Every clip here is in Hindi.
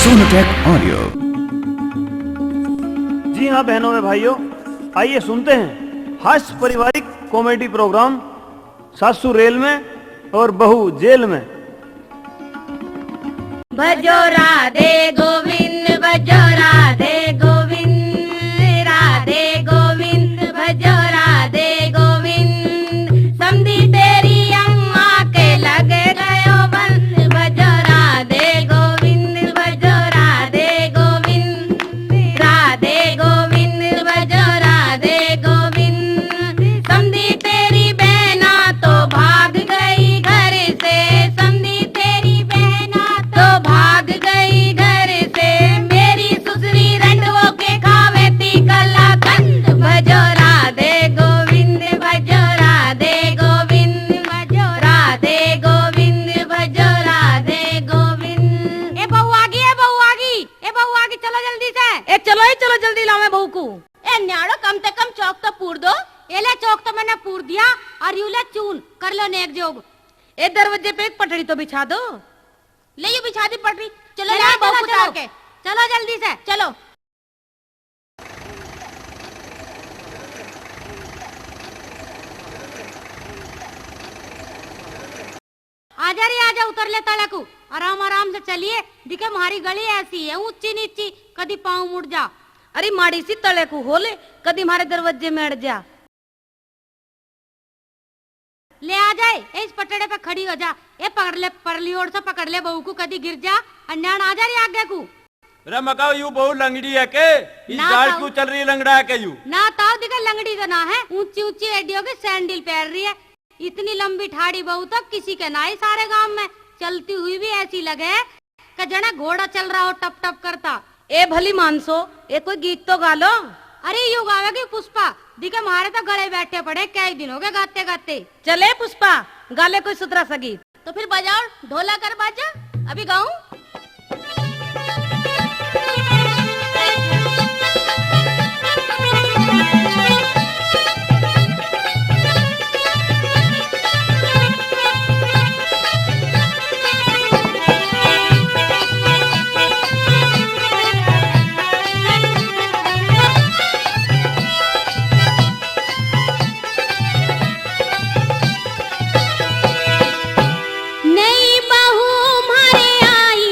सोनोटेक ऑडियो। जी हाँ बहनों में भाइयों, आइए सुनते हैं हास्य पारिवारिक कॉमेडी प्रोग्राम सासू रेल में और बहू जेल में। भजो राधे गोविंद, भजो राधे गोविंद, राधे गोविंद, भजो राधे गोविंद। समधी तेरी अम्मा के लग गयो बंद, भजो राधे गोविंद, भजो राधे गोविंद, राधे गोविंद, भजो राधे गोविंद। समधी तेरी बहना तो भाग गई घर से, समधी तेरी बहना तो भाग गई घर से। मेरी सुसरी रंडवों के खावे ती कला कंद, भजो राधे गोविंद, भजो राधे गोविंद, भजो राधे गोविंद, भजो राधे गोविंद। ए बहू आ गई, ए बहू आ गई, ए बहू आ गई, चलो जल्दी से। ए चलो ही चलो, जल्दी लाओ मैं बहू को। ए न्याड़ो कम से कम चौक तो पूर दो। एले चौक तो मैंने पूर दिया और यूले चून कर लो नेक जोग। ए दरवाजे पे एक पटड़ी तो बिछा दो। ले ये बिछा दी पटरी। चलो ले बहू उतार के, चलो जल्दी से चलो। आजा रे आजा, उतर ले तले को। आराम आराम से चलिए, दिखे हमारी गली ऐसी है ऊंची नीची, कभी पाँव मुड़ जा। अरे माड़ी सी तले को होले, कदी हमारे दरवाजे में अड़ जा। ले आ जाए, इस पटड़े पे खड़ी हो जा। ए पकड़ ले, परली ओर से पकड़ ले बहू को, कदी गिर जा। अन्यान आ जा रे आगे को। रे मकाओ यू बहु लंगड़ी है के? इस गाड़ क्यों चल रही है लंगड़ा है के यू? ना ताऊ दिखे लंगड़ी तो ना है, ऊंची ऊंची एडियो के सैंडल पहन रही है। इतनी लंबी ठाड़ी बहू तो किसी के ना ही सारे गांव में। चलती हुई भी ऐसी लगे कि जना घोड़ा चल रहा हो टप टप करता। ए भली मानसो, ए कोई गीत तो गा लो। अरे यू गावेगी पुष्पा, दिखे हमारे तो गले बैठे पड़े कई दिन हो गए गाते गाते। चले पुष्पा, गाले कोई सुधरा सा गीत। तो फिर बजाओ, ढोला कर बाजा, अभी गाऊं। नई बहू मारे आई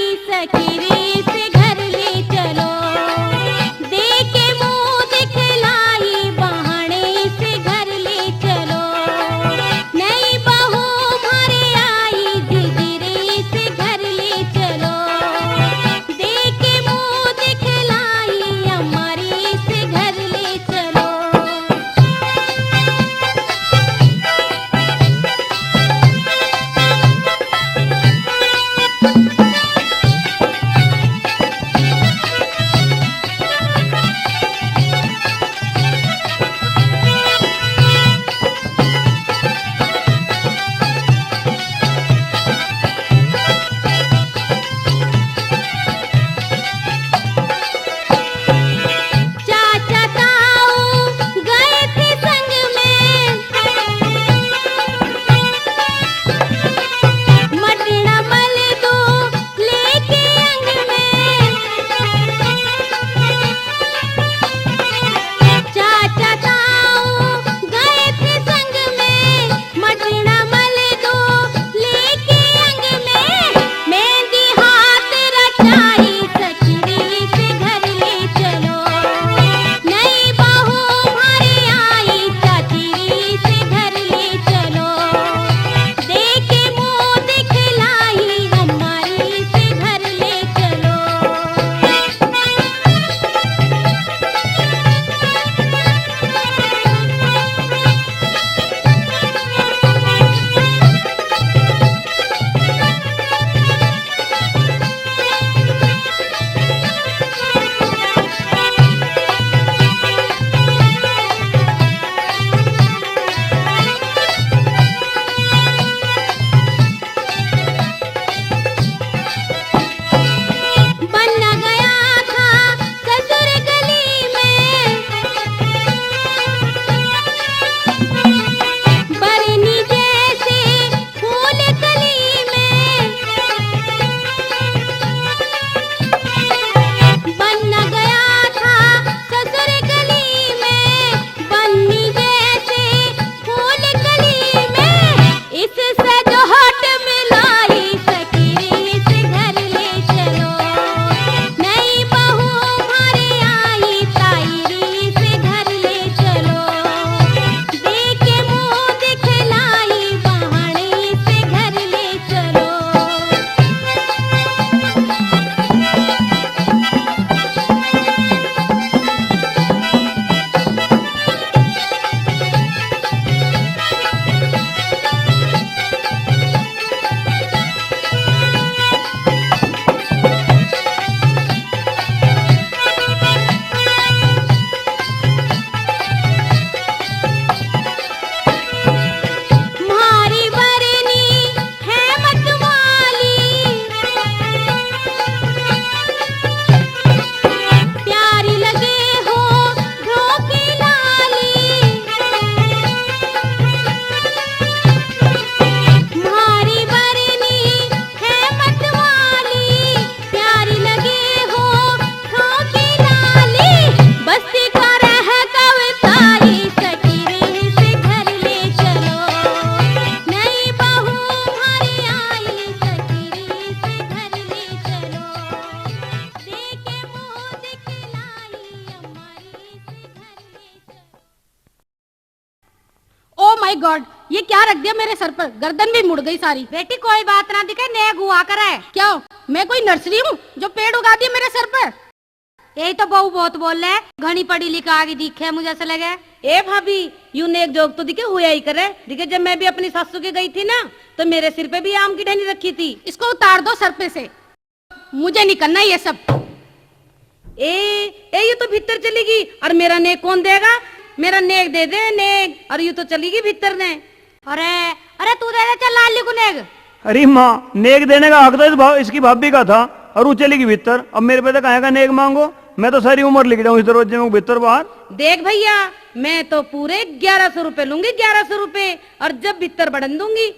गॉड, ये क्या रख दिया मेरे सर पर, गर्दन भी मुड़ गई सारी। बेटी कोई बात ना दिखे, नेक हुआ करे। क्या मैं कोई नर्सरी हूँ जो पेड़ उगा दिए मेरे सर पर? यही तो बहू बहुत बोल रहे, घनी पढ़ी लिखा आगे दिखे, मुझे ऐसा लगे। ए भाभी, यूं नेक जोग तो दिखे हुआ ही करे। दिखे जब मैं भी अपनी सासू के गई थी ना, तो मेरे सिर पे भी आम की टहनी रखी थी। इसको उतार दो सर पे से, मुझे नहीं करना ये सब। ये तो भीतर चलेगी, और मेरा नेक कौन देगा? मेरा नेक दे दे नेक, और यूं तो चलेगी भीतर ने। अरे अरे तू दे दे, चल लाली को नेक। अरे माँ, नेक देने का हक तो इसकी भाभी का था, और वो चलेगी भीतर। अब मेरे पे तो कहे का नेक मांगो? मैं तो सारी उम्र लिख जाऊँ इस दरवाजे में भीतर बाहर। देख भैया, मैं तो पूरे 1100 रुपए लूंगी, 1100 रुपए, और जब भीतर बढ़न दूंगी।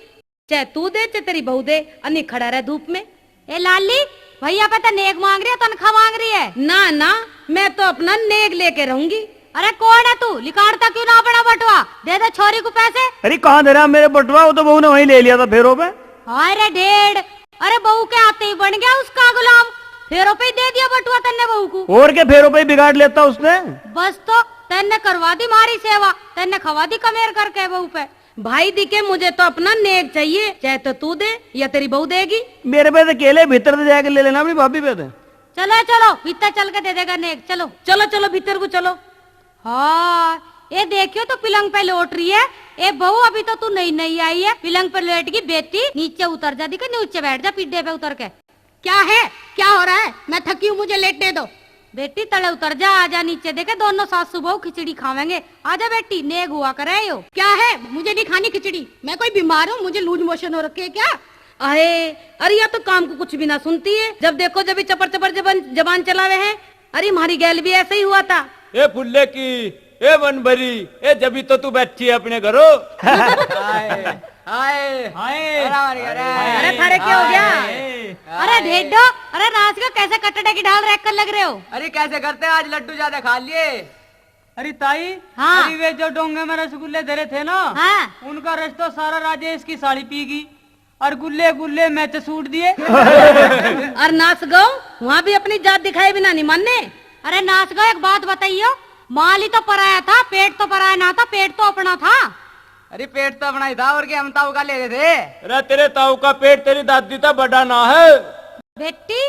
चाहे तू दे चाहे तेरी बहू दे, अन्य खड़ा रहे धूप में। ए लाली, भैया पता नेक मांग रही है, तनख्वाह मांग रही है? ना ना, मैं तो अपना नेक लेके रहूंगी। अरे कौन है तू, लिखाड़ता क्यों ना अपना बटवा? दे दे छोरी को पैसे। अरे कहाँ दे रहा मेरे बटवा? वो तो बहू ने वहीं ले लिया था फेरों पे। अरे डेढ़, अरे बहू के आते ही बन गया उसका गुलाम। फेरों पे ही दे दिया बटुआ तन्ने बहू को। और क्या फेरों पे ही बिगाड़ लेता उसने? बस तो तन्ने करवा दी मारी सेवा, तन्ने खवा दी कमेर करके बहू पे। भाई दिखे, मुझे तो अपना नेक चाहिए, चाहे तो तू दे या तेरी बहू देगी। मेरे पे तो केले भीतर से जाके ले लेना अपनी भाभी पे थे। चलो चलो भीतर चल के दे देगा नेक। चलो चलो चलो भीतर को चलो। हाँ, ये देखियो तो पिलंग पे लौट रही है। ए बहू, अभी तो तू नई नई आई है, पिलंग पे लेट गई बेटी। नीचे उतर जा, दिखे नीचे बैठ जा पिड्डे पे उतर के। क्या है, क्या हो रहा है? मैं थकी हूँ, मुझे लेटने दो। बेटी तले उतर जा, आजा नीचे, देखे दोनों सासू बहू खिचड़ी खावेंगे। आजा बेटी, नेक हुआ करे यो। क्या है, मुझे नहीं खानी खिचड़ी, मैं कोई बीमार हूँ, मुझे लूज मोशन हो रखे है क्या? अरे या तो काम को कुछ भी ना सुनती है, जब देखो जब चपर चपर जबान चलावे है। अरे हमारी गैल भी ऐसे ही हुआ था। ए फुल्ले की, ए मन भरी, ए जबी तो तू बैठी है अपने घरों। अरे थारे क्या हो गया? अरे ढेडो, अरे नाच का कैसे कटड़े की ढाल रख कर लग रहे हो? अरे कैसे करते हैं, आज लड्डू ज्यादा खा लिए। अरे ताई, हाँ। अरे वे जो डोंगे में रसगुल्ले धरे थे ना, हाँ। उनका रस तो सारा राजेश की साड़ी पी गई, और गुल्ले गुल्ले मैच सूट दिए। और नाच गो, वहाँ भी अपनी जात दिखाई बिना नहीं मानने। अरे नाच गो, एक बात बताइयो, माल ही तो पराया था, पेट तो पराया ना था, पेट तो अपना था। अरे पेट तो अपना ही था, और क्या हम ताऊ का ले रहे थे। अरे तेरे ताऊ का पेट तेरी दादी था बड़ा ना है। बेटी,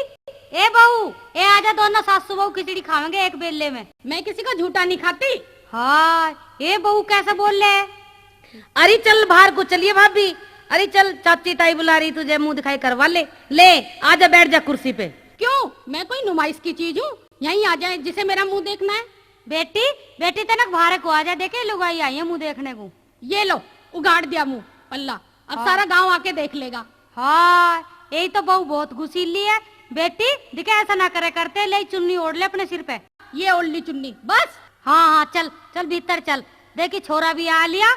ए बहू, ए आजा, दोनों सासू बहू खिचड़ी खाएंगे एक बेले में। मैं किसी का झूठा नहीं खाती। हाँ, ये बहू कैसे बोल रहे? अरे चल बाहर को चलिए भाभी। अरे चल, चाची ताई बुला रही, तुझे मुंह दिखाई करवा ले। ले आजा, बैठ जा कुर्सी पे। क्यों, मैं कोई नुमाइश की चीज हूँ? यहीं आ जाए, जिसे मेरा मुंह देखना है। बेटी बेटी तनक बाहर को आजा, देखे लुगाई आई है मुंह देखने को। ये लो, उगाड़ दिया मुंह पल्ला, अब हाँ। सारा गांव आके देख लेगा। हाँ, यही तो बहू बहुत घुसीली है। बेटी दिखे, ऐसा ना करे करते, ले चुन्नी ओढ़ ले अपने सिर पे। ये ओढ़ ली चुन्नी बस। हाँ हाँ, चल चल भीतर चल, देखी छोरा भी आ लिया।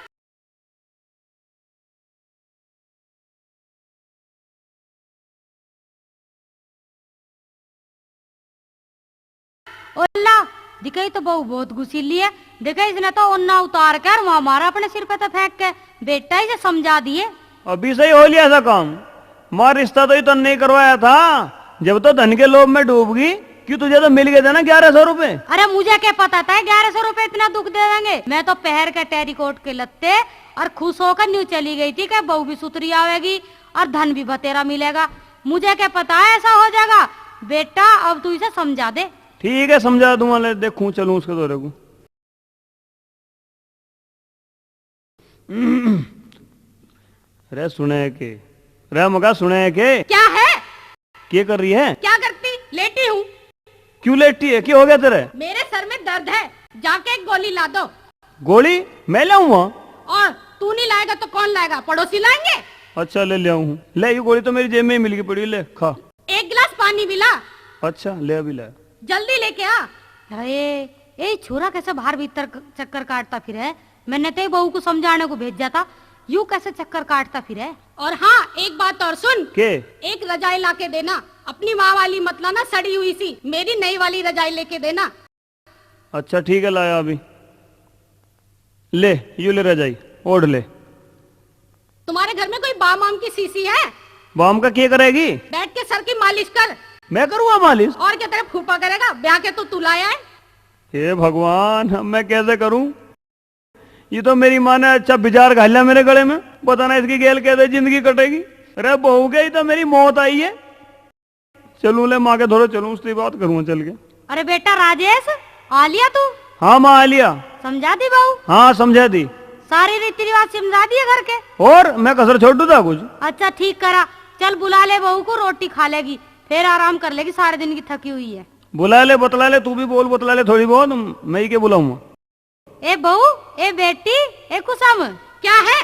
ओला दिखाई तो बहू बहुत घुसीली है। देखा, इसने तो ओन्ना उतार कर वहाँ मारा अपने सिर पे तो फेंक के। बेटा इसे समझा दिए। अभी सही हो लिया था काम। मार रिश्ता तो ही तो नहीं करवाया था, जब तो धन के लोभ में डूब गई। क्यों, तुझे तो मिल गए थे ना 1100 रुपए। अरे मुझे क्या पता था 1100 रुपए इतना दुख दे देंगे। मैं तो पहर के टेरिकोट के लत्ते और खुश होकर न्यू चली गई थी कि बहू भी सुतरी आवेगी और धन भी बतेरा मिलेगा। मुझे क्या पता है ऐसा हो जाएगा। बेटा अब तू इसे समझा दे। ठीक है, समझा दूंगा। ले देखूं, चलूं उसके दौरे को। रे सुने के, रे मगा सुने के। क्या है, क्या कर रही है? क्या करती? लेटी हूँ। क्यों लेटी है? क्या हो गया तेरे? मेरे सर में दर्द है, जाके एक गोली ला दो। गोली मैं लाऊं वहाँ? और तू नहीं लाएगा तो कौन लाएगा, पड़ोसी लाएंगे। अच्छा ले आऊं। ले, ये गोली तो मेरी जेब में ही मिल गई पड़ी। ले खा। एक गिलास पानी भी ला। अच्छा ले, अभी ले। जल्दी लेके आ। अरे ये छोरा कैसे बाहर भीतर चक्कर काटता फिर है। मैंने तो बहू को समझाने को भेजा था, यूं कैसे चक्कर काटता फिर है। और हाँ, एक बात और सुन। के? एक रजाई ला के देना, अपनी माँ वाली मत लाना सड़ी हुई सी, मेरी नई वाली रजाई लेके देना। अच्छा ठीक है, लाया अभी। ले, यू ले रजाई, ओढ़ ले। तुम्हारे घर में कोई बाम आम की सीसी है? बाम का क्या करेगी? बैठ के सर की मालिश कर। मैं करूँगा मालिश? और क्या तेरे फूफा करेगा, ब्याह के तो तू लाया है। हे भगवान, अब मैं कैसे करूं? ये तो मेरी माँ ने अच्छा बिजार घाल लिया मेरे गले में, पता ना इसकी गेल कहते जिंदगी कटेगी। अरे बहू गई तो मेरी मौत आई है। चलूं ले माँ के धोरे चलूं, उसकी बात करूंगा चल के। अरे बेटा राजेश, आ लिया तू? हाँ माँ आ लिया। समझा दी बहू? हाँ समझा दी। सारे रीति रिवाज समझा दिए घर के? और मैं कसर छोड़ दूं था कुछ? अच्छा ठीक करा। चल बुला ले बहू को, रोटी खा लेगी, फिर आराम कर लेगी, सारे दिन की थकी हुई है। बुला ले बतला ले, तू भी बोल बतला ले थोड़ी बहुत, मैं ही के बुलाऊंगा। ए बहू, ए बेटी, ए कुसुम, क्या है?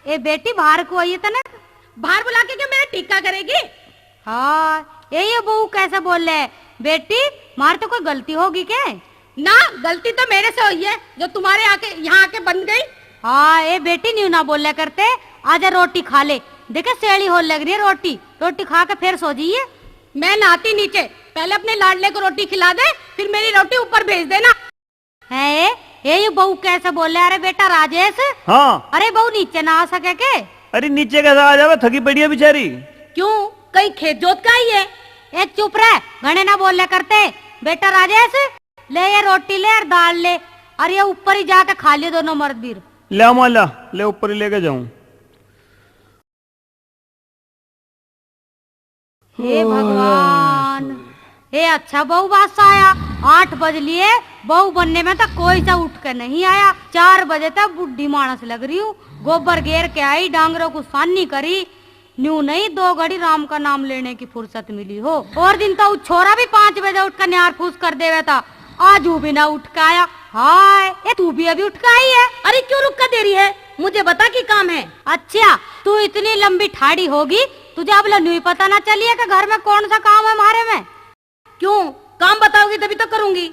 ए बेटी बाहर को आई तने, बाहर बुला के क्या मेरा टीका करेगी? हाँ ये बहू कैसे बोल रहे? बेटी मार तो कोई गलती होगी क्या? ना गलती तो मेरे से हुई है, जो तुम्हारे आके यहाँ आके बन गई। हाँ ए बेटी न्यू ना बोल करते, आजा रोटी खा ले, देखे सेड़ी हो लग रही है रोटी, रोटी खा के फिर सो जाइए। मैं नहाती नीचे, पहले अपने लाडले को रोटी खिला दे, फिर मेरी रोटी ऊपर भेज देना। है ये बहू कैसे बोल रहे? अरे बेटा राजेश। हाँ। अरे बहू नीचे ना आ सके के? अरे नीचे कैसा आ जावे, थकी पड़ी है बेचारी। क्यों, कहीं खेत जोत का ही है? ए चुप रहे, घने ना बोल करते। बेटा राजेश ले ये रोटी ले और दाल ले, और ये ऊपर ही जाके खा लियो दोनों मर्द बीर। ले माला ले, ऊपर ही लेके जाऊं। हे भगवान, हे अच्छा बहू बादशाह आया। 8 बज लिए, बहू बनने में तो कोई सा उठ कर नहीं आया। 4 बजे तक बुढ़ी मानस लग रही हूँ, गोबर घेर के आई, डांगरों को सानी करी, न्यू नहीं 2 घड़ी राम का नाम लेने की फुर्सत मिली हो। और दिन तो छोरा भी 5 बजे उठ कर न्यार फूस कर देवे था, आज वो भी ना उठ के आया। हाय ये तू भी अभी उठ के आई है? अरे क्यों रुक कर दे रही है, मुझे बता कि काम है। अच्छा तू इतनी लंबी ठाड़ी होगी, तुझे अब नहीं पता ना चलिए कि घर में कौन सा काम है हमारे में? क्यों, काम बताओगी तभी तो करूंगी।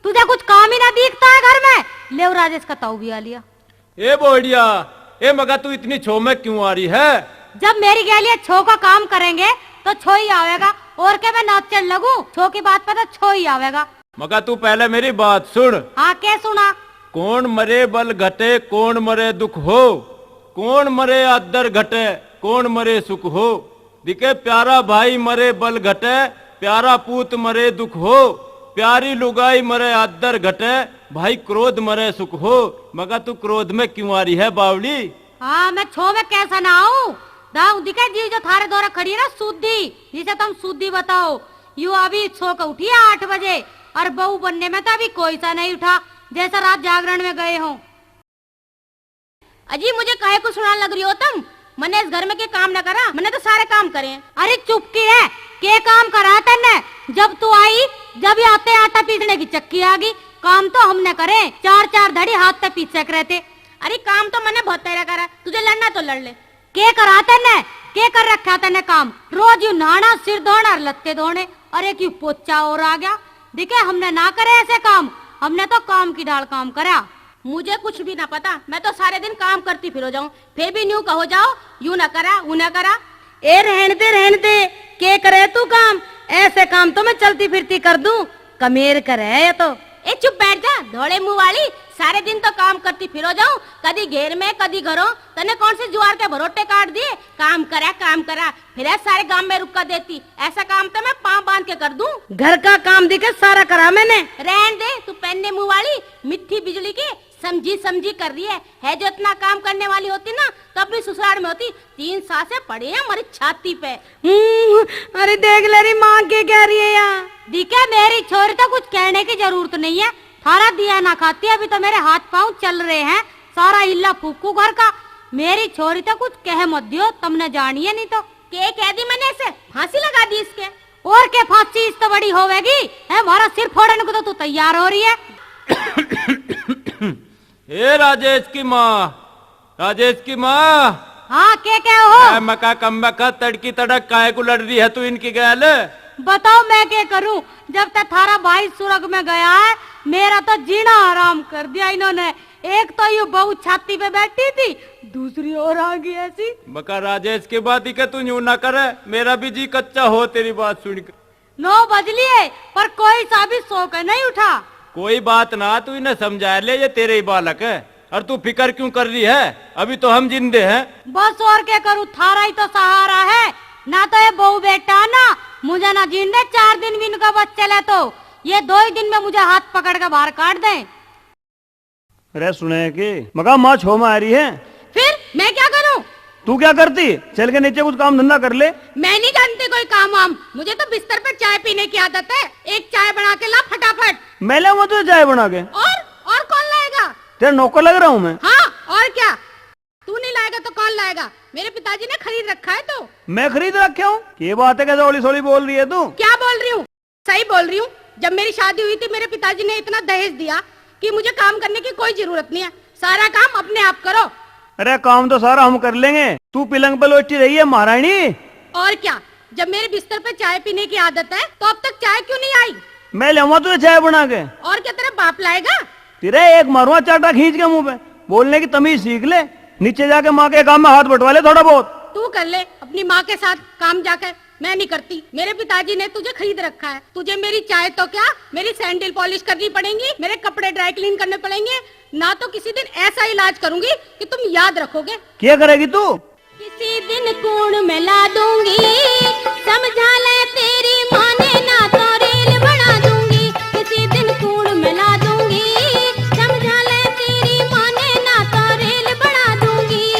तुझे कुछ काम ही ना दिखता है घर में? ले राजेश का ताऊ भी आ लिया। ए बोडिया, ए मगा तू इतनी छो में क्यों आ रही है? जब मेरी गैलिया छो का काम करेंगे तो छो ही आवेगा, और क्या मैं नाच चल लगूं? छो की बात पे तो छो ही आवेगा। मगा तू पहले मेरी बात सुन। हाँ क्या सुना? कौन मरे बल घटे, कौन मरे दुख हो, कौन मरे अदर घटे, कौन मरे सुख हो। दिखे प्यारा भाई मरे बल घटे, प्यारा पूत मरे दुख हो, प्यारी लुगाई मरे अदर घटे, भाई क्रोध मरे सुख हो। मगा तू क्रोध में क्यों आ रही है बावली? हाँ मैं छो में कैसा ना आऊं? दाऊ दिखे जी जो थारे द्वारा खड़ी है ना सूदी, जिसे तुम सूदी बताओ, यू अभी सो के उठी है 8 बजे, और बहू बनने में तो अभी कोई सा नहीं उठा, जैसा रात जागरण में गए हो। अजी मुझे काहे को सुनाने लग रही हो तुम? मैंने इस घर में के काम न करा, मैंने तो सारे काम करे। अरे चुप की है, के काम करा तन्ने? जब तू आई, जब ही आते आटा पीसने की चक्की आ गई, काम तो हमने करे, 4-4 धड़ी हाथ पे पीछे रहते। अरे काम तो मैंने बहुत तेरा करा, तुझे लड़ना तो लड़ ले। के करा तन्ने? के कर रखा तन्ने काम? रोज यू नहाना, सिर धोना और लत्ते धोने, अरे क्यों पोचा और आ गया। देखे हमने ना करे ऐसे काम, हमने तो काम की ढाल काम करा। मुझे कुछ भी ना पता, मैं तो सारे दिन काम करती फिर हो जाऊं, फिर भी न्यू कहो जाओ, यू ना करा वो ना करा। ए रहने दे, के करे तू काम? ऐसे काम तो मैं चलती फिरती कर दूं, कमेर करे ये तो। ए चुप बैठ जा धोड़े मुंह वाली, सारे दिन तो काम करती फिर हो जाऊं, कदी घेर में कदी घरों, तने कौन से जुआर के भरोटे काट दिए? काम करा, फिर सारे गांव में रुका देती, ऐसा काम तो मैं पांव बांध के कर दूं। घर का काम दिखे सारा करा मैंने। रहने दे तू पहनने मुंह वाली, मिट्टी बिजली की समझी कर रही है जो इतना काम करने वाली होती ना तो अपनी ससुराल में होती। 3 सासें पड़ी हैं हमारी छाती पे। अरे देख ले रही माँ के कह रही है यहाँ। दिखे मेरी छोरी तो कुछ कहने की जरूरत नहीं है, थारा दिया ना खाती, अभी तो मेरे हाथ पाँव चल रहे हैं, सारा इल्ला फूकू घर का। मेरी छोरी तो कुछ कह मत दियो, तुमने जानिए नहीं तो। के कह दी मैंने, ऐसे फांसी लगा दी इसके। और क्या फांसी इस तो बड़ी होवेगी है, हमारा सिर फोड़ने को तो तू तैयार हो रही है। ए राजेश की माँ। हाँ क्या हो? मका कम्बका तड़की तड़क काहे को लड़ रही है तू इनकी गैल? बताओ मैं क्या करूं, जब तक थारा भाई सुरग में गया है मेरा तो जीना आराम कर दिया इन्होंने। एक तो ये बहू छाती पे बैठी थी, दूसरी और आ गई ऐसी। मका राजेश के बात ही के तू यूं ना करे, मेरा भी जी कच्चा हो तेरी बात सुनकर। 9 बज लिए पर कोई सा भी सो के नहीं उठा। कोई बात ना, तू इन्हें समझा ले, ये तेरे ही बालक है, और तू फिक्र क्यों कर रही है? अभी तो हम जिंदे हैं। बस और क्या करूं, थारा ही तो सहारा है ना। तो ये बहू बेटा ना मुझे ना जिंदे 4 दिन भी इनका बच्चे ले, तो ये 2 ही दिन में मुझे हाथ पकड़ के बाहर काट दे। अरे सुने कि मगा माँ छो में आ रही है। फिर मैं क्या करूं? तू क्या करती? चल के नीचे कुछ काम धंधा कर ले। मैं नहीं जानती कोई काम वाम। मुझे तो बिस्तर पर चाय पीने की आदत है। एक चाय बना के ला फटाफट। मैं लाऊंगा तुझे चाय बना के। और कौन लाएगा? तेरा नौकर लग रहा हूँ मैं। हाँ और क्या, तू नहीं लाएगा तो कौन लाएगा? मेरे पिताजी ने खरीद रखा है। तो मैं खरीद रखे हूँ? ये बात है, कैसे ओली सोली बोल रही है तू? क्या बोल रही हूँ? सही बोल रही हूँ। जब मेरी शादी हुई थी मेरे पिताजी ने इतना दहेज दिया कि मुझे काम करने की कोई जरूरत नहीं है। सारा काम अपने आप करो। अरे काम तो सारा हम कर लेंगे, तू पलंग पे लोटी रही है महारानी। और क्या, जब मेरे बिस्तर पे चाय पीने की आदत है तो अब तक चाय क्यों नहीं आई? मैं लाऊंगा तुझे चाय बना के। और क्या तेरा बाप लाएगा? तेरे एक मारूंगा चाटा खींच के मुंह पे। बोलने की तमीज सीख ले। नीचे जाके माँ के काम में हाथ बटवा ले थोड़ा बहुत। तू कर ले अपनी माँ के साथ काम जाकर, मैं नहीं करती। मेरे पिताजी ने तुझे खरीद रखा है। तुझे मेरी चाय तो क्या, मेरी सैंडल पॉलिश करनी पड़ेगी, मेरे कपड़े ड्राई क्लीन करने पड़ेंगे। ना तो किसी दिन ऐसा इलाज करूंगी कि तुम याद रखोगे। क्या करेगी तू? किसी दिन कूड़ में ला दूंगी, समझा ले तेरी माँ ने, ना तो रेल बना दूंगी। किसी दिन कूड़ में ला दूंगी, समझा ले तेरी माँ ने, ना तो रेल बना दूंगी।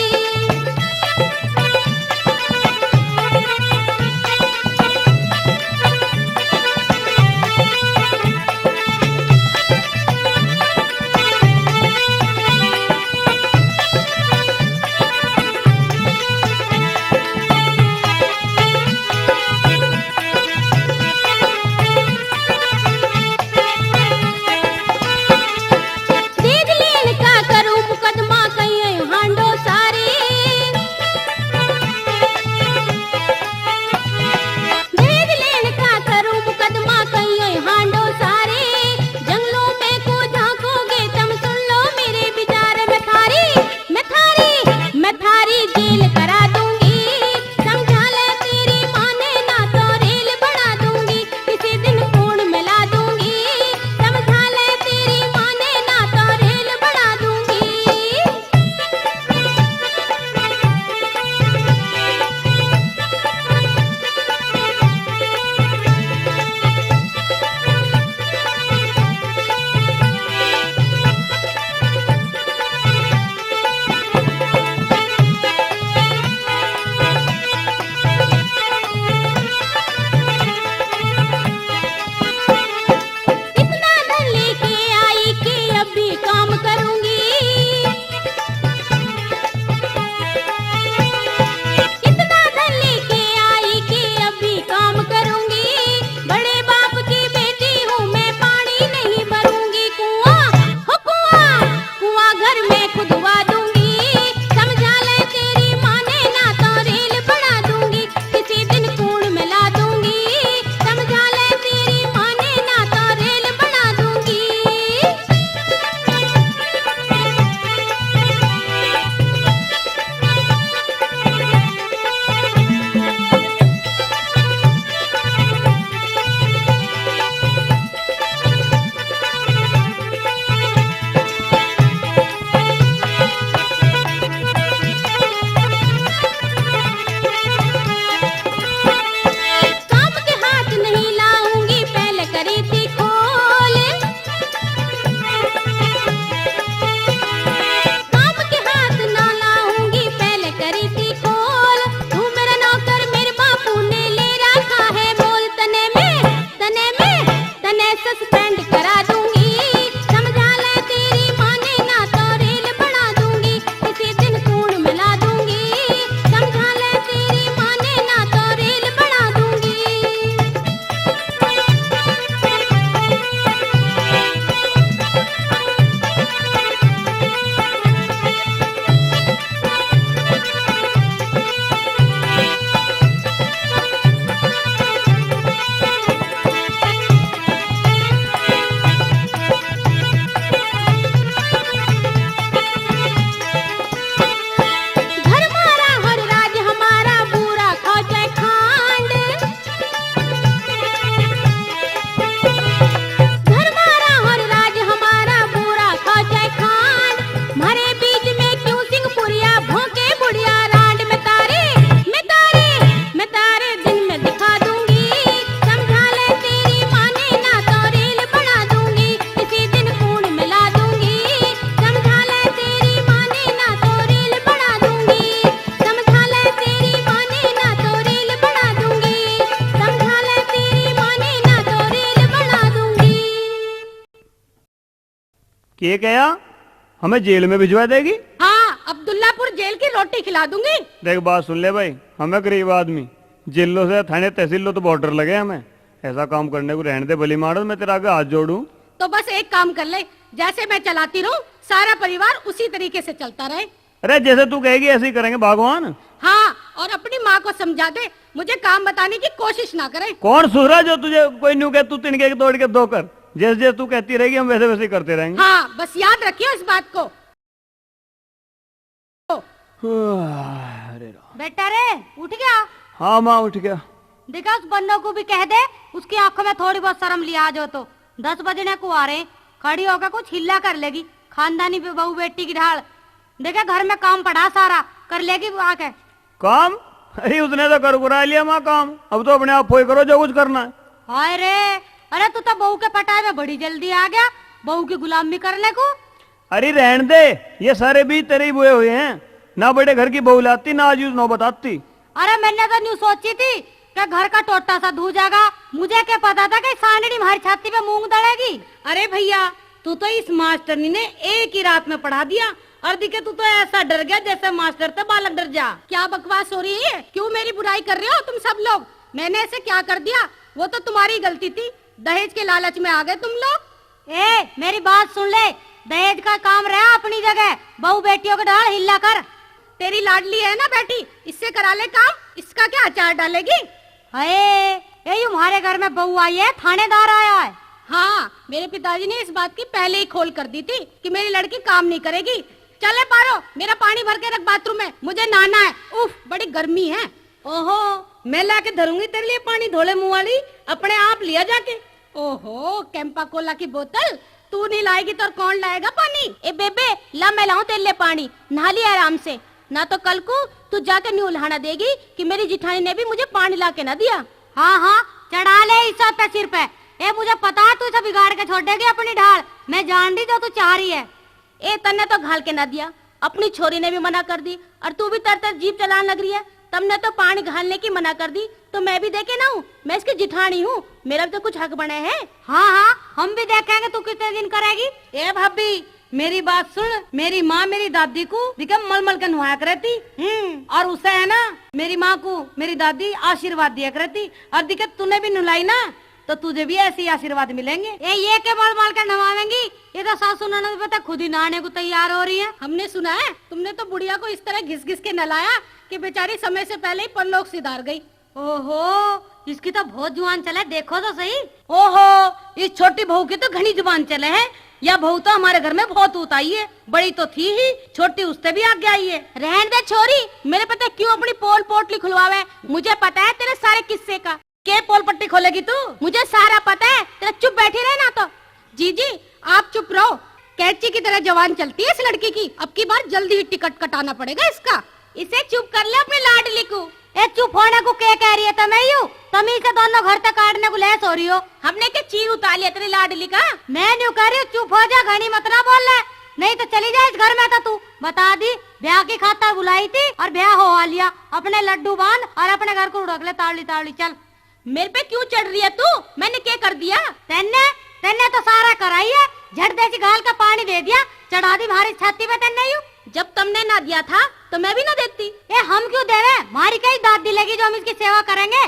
के कया हमें जेल में भिजवा देगी? हाँ, अब्दुल्लापुर जेल की रोटी खिला दूंगी। देख बात सुन ले भाई, हमें गरीब आदमी, जिलों से थाने तहसीलों तो बॉर्डर लगे हमें, ऐसा काम करने को रहने दे बली मारो, मैं तेरा आगे हाथ जोड़ू। तो बस एक काम कर ले, जैसे मैं चलाती रहूं सारा परिवार उसी तरीके से चलता रहे। अरे जैसे तू कहेगी ऐसे ही करेंगे भगवान। हाँ, और अपनी माँ को समझा दे मुझे काम बताने की कोशिश ना करे। कौन सुरा जो तुझे कोई न्यू कहे तू तिनके के तोड़ के दो कर, जैसे जैसे तू कहती रहेगी हम वैसे वैसे करते रहेंगे। हाँ, बस याद रखियो इस बात को। अरे बेटा रे, उठ गया? हाँ माँ उठ गया। देखा उस बंदों को भी कह दे उसकी आंखों में थोड़ी बहुत शर्म लिया जो तो 10 बजने को आ रहे, खड़ी होकर कुछ हिल्ला कर लेगी, खानदानी पे बहू बेटी की ढाल। देखा घर में काम पड़ा सारा कर लेगी वो आके। काम? अरे उसने तो कर बुरा लिया माँ काम, अब तो अपने आप फोई करो जो कुछ करना है। हाय रे, अरे तू तो बहू के पटाए में बड़ी जल्दी आ गया, बहू की गुलामी करने को। अरे रहन दे, ये सारे बीज तेरे ही बोए हुए हैं, ना बड़े घर की बहू लाती ना आज नो बताती। अरे मैंने तो न्यू सोची थी कि घर का टोटा सा धू जाएगा, मुझे क्या पता था कि सांडनी हमारी छाती पे मूंग दड़ेगी। अरे भैया, तू तो इस मास्टरनी ने एक ही रात में पढ़ा दिया और दिखे तू तो ऐसा डर गया जैसे मास्टर से बालक डर जा। क्या बकवास हो रही है? क्यों मेरी बुराई कर रहे हो तुम सब लोग? मैंने ऐसे क्या कर दिया? वो तो तुम्हारी गलती थी, दहेज के लालच में आ गए तुम लोग। ए मेरी बात सुन ले, दहेज का काम रहा अपनी जगह, बहू बेटियों का ढाल हिल्ला कर। तेरी लाडली है ना बेटी, इससे करा ले काम, इसका क्या अचार डालेगी? ये हमारे घर में बहू आई है, थानेदार आया है। हाँ, मेरे पिताजी ने इस बात की पहले ही खोल कर दी थी कि मेरी लड़की काम नहीं करेगी। चले पारो, मेरा पानी भर के रख बाथरूम में, मुझे नहाना है। उफ, बड़ी गर्मी है। ओहो, मैं लाके धरूंगी तेरे लिए पानी, धोले मुंह वाली, अपने आप लिया जाके। ओहो, कैंपा कोला की बोतल तू नहीं लाएगी तो कौन लाएगा पानी? ए बेबे, ला मैं लाऊं तेरे लिए पानी, नहा लिया आराम से, ना तो कल को तू जाके न्यू उल्हाना देगी कि मेरी जिठानी ने भी मुझे पानी ला के ना दिया। हाँ हाँ, चढ़ा ले इस पे सिर पे। ए मुझे पता है तू इसे बिगाड़ के छोड़ देगी अपनी ढाल, मैं जान रही जो तू चाह रही है। ए तन्ने तो घाल के ना दिया, अपनी छोरी ने भी मना कर दी, और तू भी तर जीप चलाने लग रही है। तुमने तो पानी घालने की मना कर दी, तो मैं भी देखे ना हूँ, मैं इसकी जिठानी हूँ, मेरा भी तो कुछ हक बने हैं। हाँ हाँ, हम भी देखेंगे तू कितने दिन करेगी। ए भाभी, मेरी बात सुन, मेरी माँ मेरी दादी को दिखा मल के नुहाया करती, और उसे है ना मेरी माँ को मेरी दादी आशीर्वाद दिया करती, और दिक्कत तूने भी नुलाई ना तो तुझे भी ऐसे आशीर्वाद मिलेंगे। ये के मल के नवावेंगी, ये तो सासू ननद पता खुद ही नहाने को तैयार हो रही है। हमने सुना है तुमने तो बुढ़िया को इस तरह घिस घिस के नलाया कि बेचारी समय से पहले ही परलोक सिधार गई। ओहो, इसकी तो बहुत जुबान चले, देखो तो सही। ओहो, इस छोटी बहू की तो घनी जुबान चले है, या बहू तो हमारे घर में बहुत उताई है, बड़ी तो थी ही, छोटी उससे भी आगे आई है। रहने दे छोरी, मेरे पता क्यों अपनी पोल पोटली खुलवावे, मुझे पता है तेरे सारे किस्से का। के पोल पट्टी खोलेगी तू? मुझे सारा पता है, तेरा चुप बैठी रहे ना तो। जीजी आप चुप रहो, कैची की तरह जवान चलती है इस लड़की की, अब की बार जल्दी ही टिकट कटाना पड़ेगा इसका। इसे चुप कर ले अपनी लाडली को। ए चुप होने को क्या कह रही है तुम्हें? यू तुम ही से दोनों घर तक काटने को लहस हो रही हो। हमने क्या चीर उतार लिया तेरी लाडली का? मैं नहीं कह रही हूँ, चुप हो जा, घनी मत ना बोल ले, नहीं तो चली जाए इस घर में। तो तू बता दी, ब्याह की खातर बुलाई थी और ब्याह हो लिया, अपने लड्डू बांध और अपने घर को उड़क ले ताड़ी ताड़ी। चल, मेरे पे क्यों चढ़ रही है तू? मैंने क्या कर दिया? तेने तो सारा कराई है, झट दे गाल का पानी दे दिया, चढ़ा दी भारी छाती पे तेने। जब तुमने ना दिया था तो मैं भी ना देती। ए हम क्यों दे रहे? हमारी कई दाद दिलेगी जो हम इसकी सेवा करेंगे।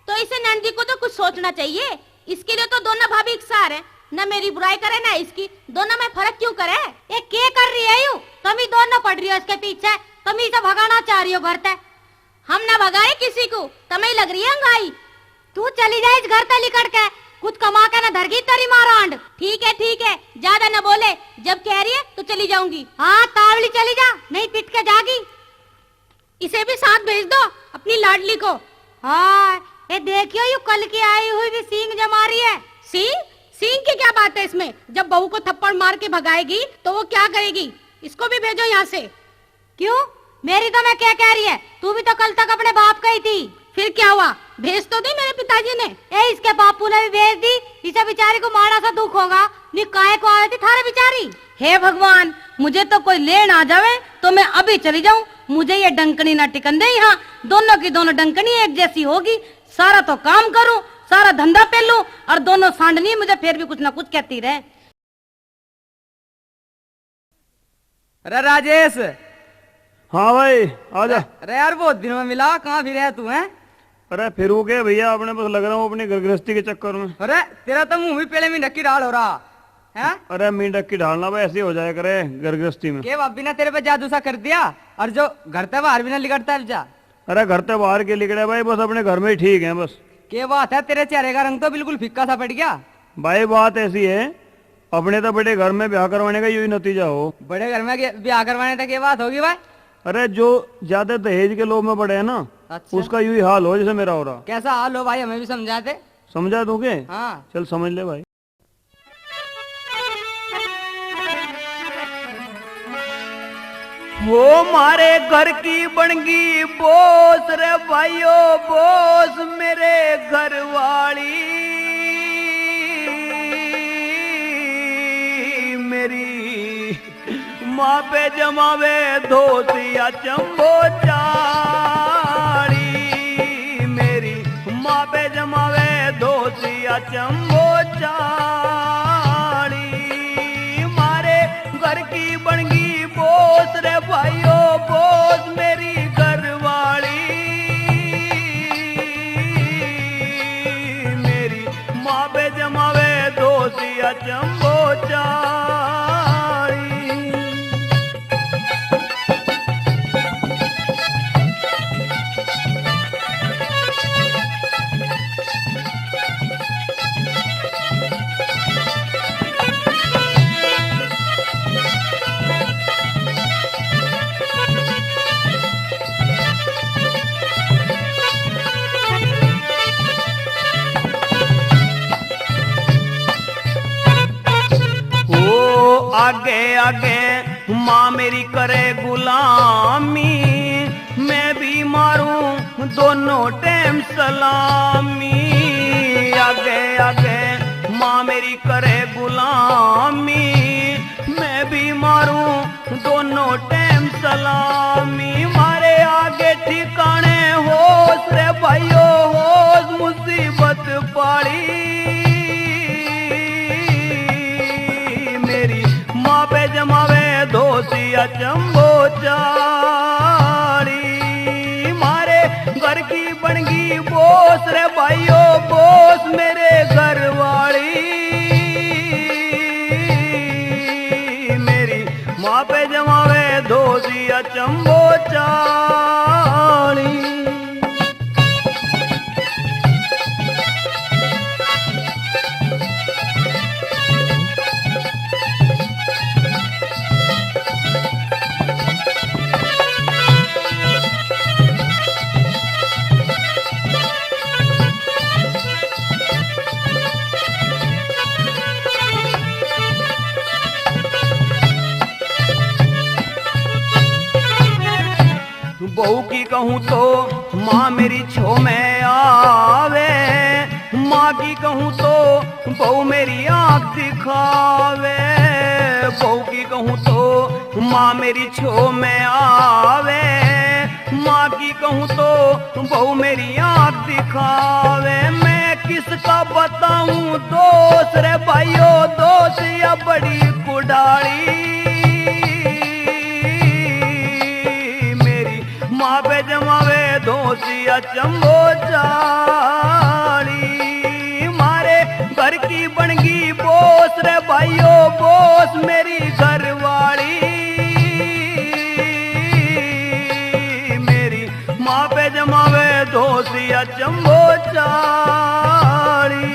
तो इसे नंदी को तो कुछ सोचना चाहिए, इसके लिए तो दोनों भाभी एक सार है, न मेरी बुराई करे ना इसकी, दोनों में फर्क क्यों करे? ये क्या कर रही है यू? तुम ही दोनों पड़ रही हो इसके पीछे, तुम ही से भगाना चाह रही हो घर तक। हम ना भगाए किसी को, तुम्हें लग रही है अंगाई। तू चली जाए इस घर तक लिकड़ के, कुछ कमा के ना धरगी तेरी मारांड। ठीक है, ज्यादा न बोले, जब कह रही है तो चली जाऊंगी। हाँ तावली चली जा, नहीं पिट के जागी। इसे भी साथ भेज दो अपनी लाडली को। हाँ, ये देखियो यू कल की आई हुई भी सींग जमा रही है। सींग की क्या बात है इसमें? जब बहू को थप्पड़ मार के भगाएगी तो वो क्या करेगी? इसको भी भेजो यहाँ से। क्यों? मेरी तो मैं क्या कह रही है, तू भी तो कल तक अपने बाप का ही थी, फिर क्या हुआ? भेज तो दी मेरे पिताजी ने। इसके बापू ने भी भेज दी, इसे बेचारी को मारा सा दुख होगा, निकाय को आई थी थारे बेचारी। हे भगवान, मुझे तो कोई लेन आ जावे तो मैं अभी चली जाऊं, मुझे ये डंकनी ना टिकन दे यहाँ, दोनों की दोनों डंकनी एक जैसी होगी, सारा तो काम करूं, सारा धंधा पे लूं, और दोनों सांडनी मुझे फिर भी कुछ ना कुछ कहती रहे। अरे राजेश, हाँ भाई आजा। अरे यार बहुत दिनों में मिला, कहाँ फिर है तू? हैं? अरे फिरू के भैया, अपने बस लग रहा हूँ अपनी घर गृहस्थी के चक्कर में। अरे तेरा तो मुंह भी पहले में ढक्की डाल हो रहा है। अरे मींढक की ढालना भाई ऐसे ही हो जाया करे घर गृहस्थी में। के भाभी ने तेरे पे जादू सा कर दिया, और जो घर से बाहर भी ना लिकड़ता है जा। अरे घर से बाहर के लिखड़े भाई, बस अपने घर में ही ठीक है बस। के बात है, तेरे चेहरे का रंग तो बिल्कुल फीका सा पड़ गया। भाई बात ऐसी है, अपने तो बड़े घर में ब्याह करवाने का यही नतीजा हो। बड़े घर में ब्याह करवाने तक ये बात होगी भाई। अरे जो ज्यादा दहेज के लोग में बड़े हैं ना, अच्छा। उसका यही हाल हो जैसे मेरा हो रहा। कैसा हाल हो भाई, हमें भी समझा दे। समझा तू के? हाँ चल समझ ले भाई। वो मारे घर की बनगी बोस रे भाइयों बोस, मेरे घर वाली मेरी माँ पे जमावे धोतिया चंबो चाड़ी, मेरी माँ पे जमावे धोतिया चंबो चाड़ी, मारे घर की बनगी बोस रे भाइयों बोस, मेरी घरवाली मेरी माँ पे जमावे धोतिया चंबो चाड़ी। आगे आगे माँ मेरी करे गुलामी, मैं भी मारूं दोनों टाइम सलामी। आगे आगे माँ मेरी करे गुलामी, मैं भी मारूं दोनों टाइम सलामी। मारे आगे ठिकाने होश रे भाइयों होश, मुसीबत पाड़ी माँ पे जमावे धोतिया चंबो चाड़ी, मारे घर की बनगी बोस रे भाइयों बोस, मेरे घर वाली मेरी माँ पे जमावे धोतिया चंबो चाड़ी। बहू की कहूँ तो माँ मेरी छो में आवे, माँ की कहूँ तो बहू मेरी आँख दिखावे। बहू की कहूँ तो माँ मेरी छो में आवे, माँ की कहूँ तो बहू मेरी आँख दिखावे। मैं किसका बताऊँ दोस्त रे भाइयों दोस्त, या बड़ी कुड़ाड़ी माँ पे जमावे धोतिया चंबो चाड़ी, मारे घर की बनगी बोस रे भाइयों बोस, मेरी घरवाली मेरी माँ पे जमावे धोतिया चंबो चाड़ी।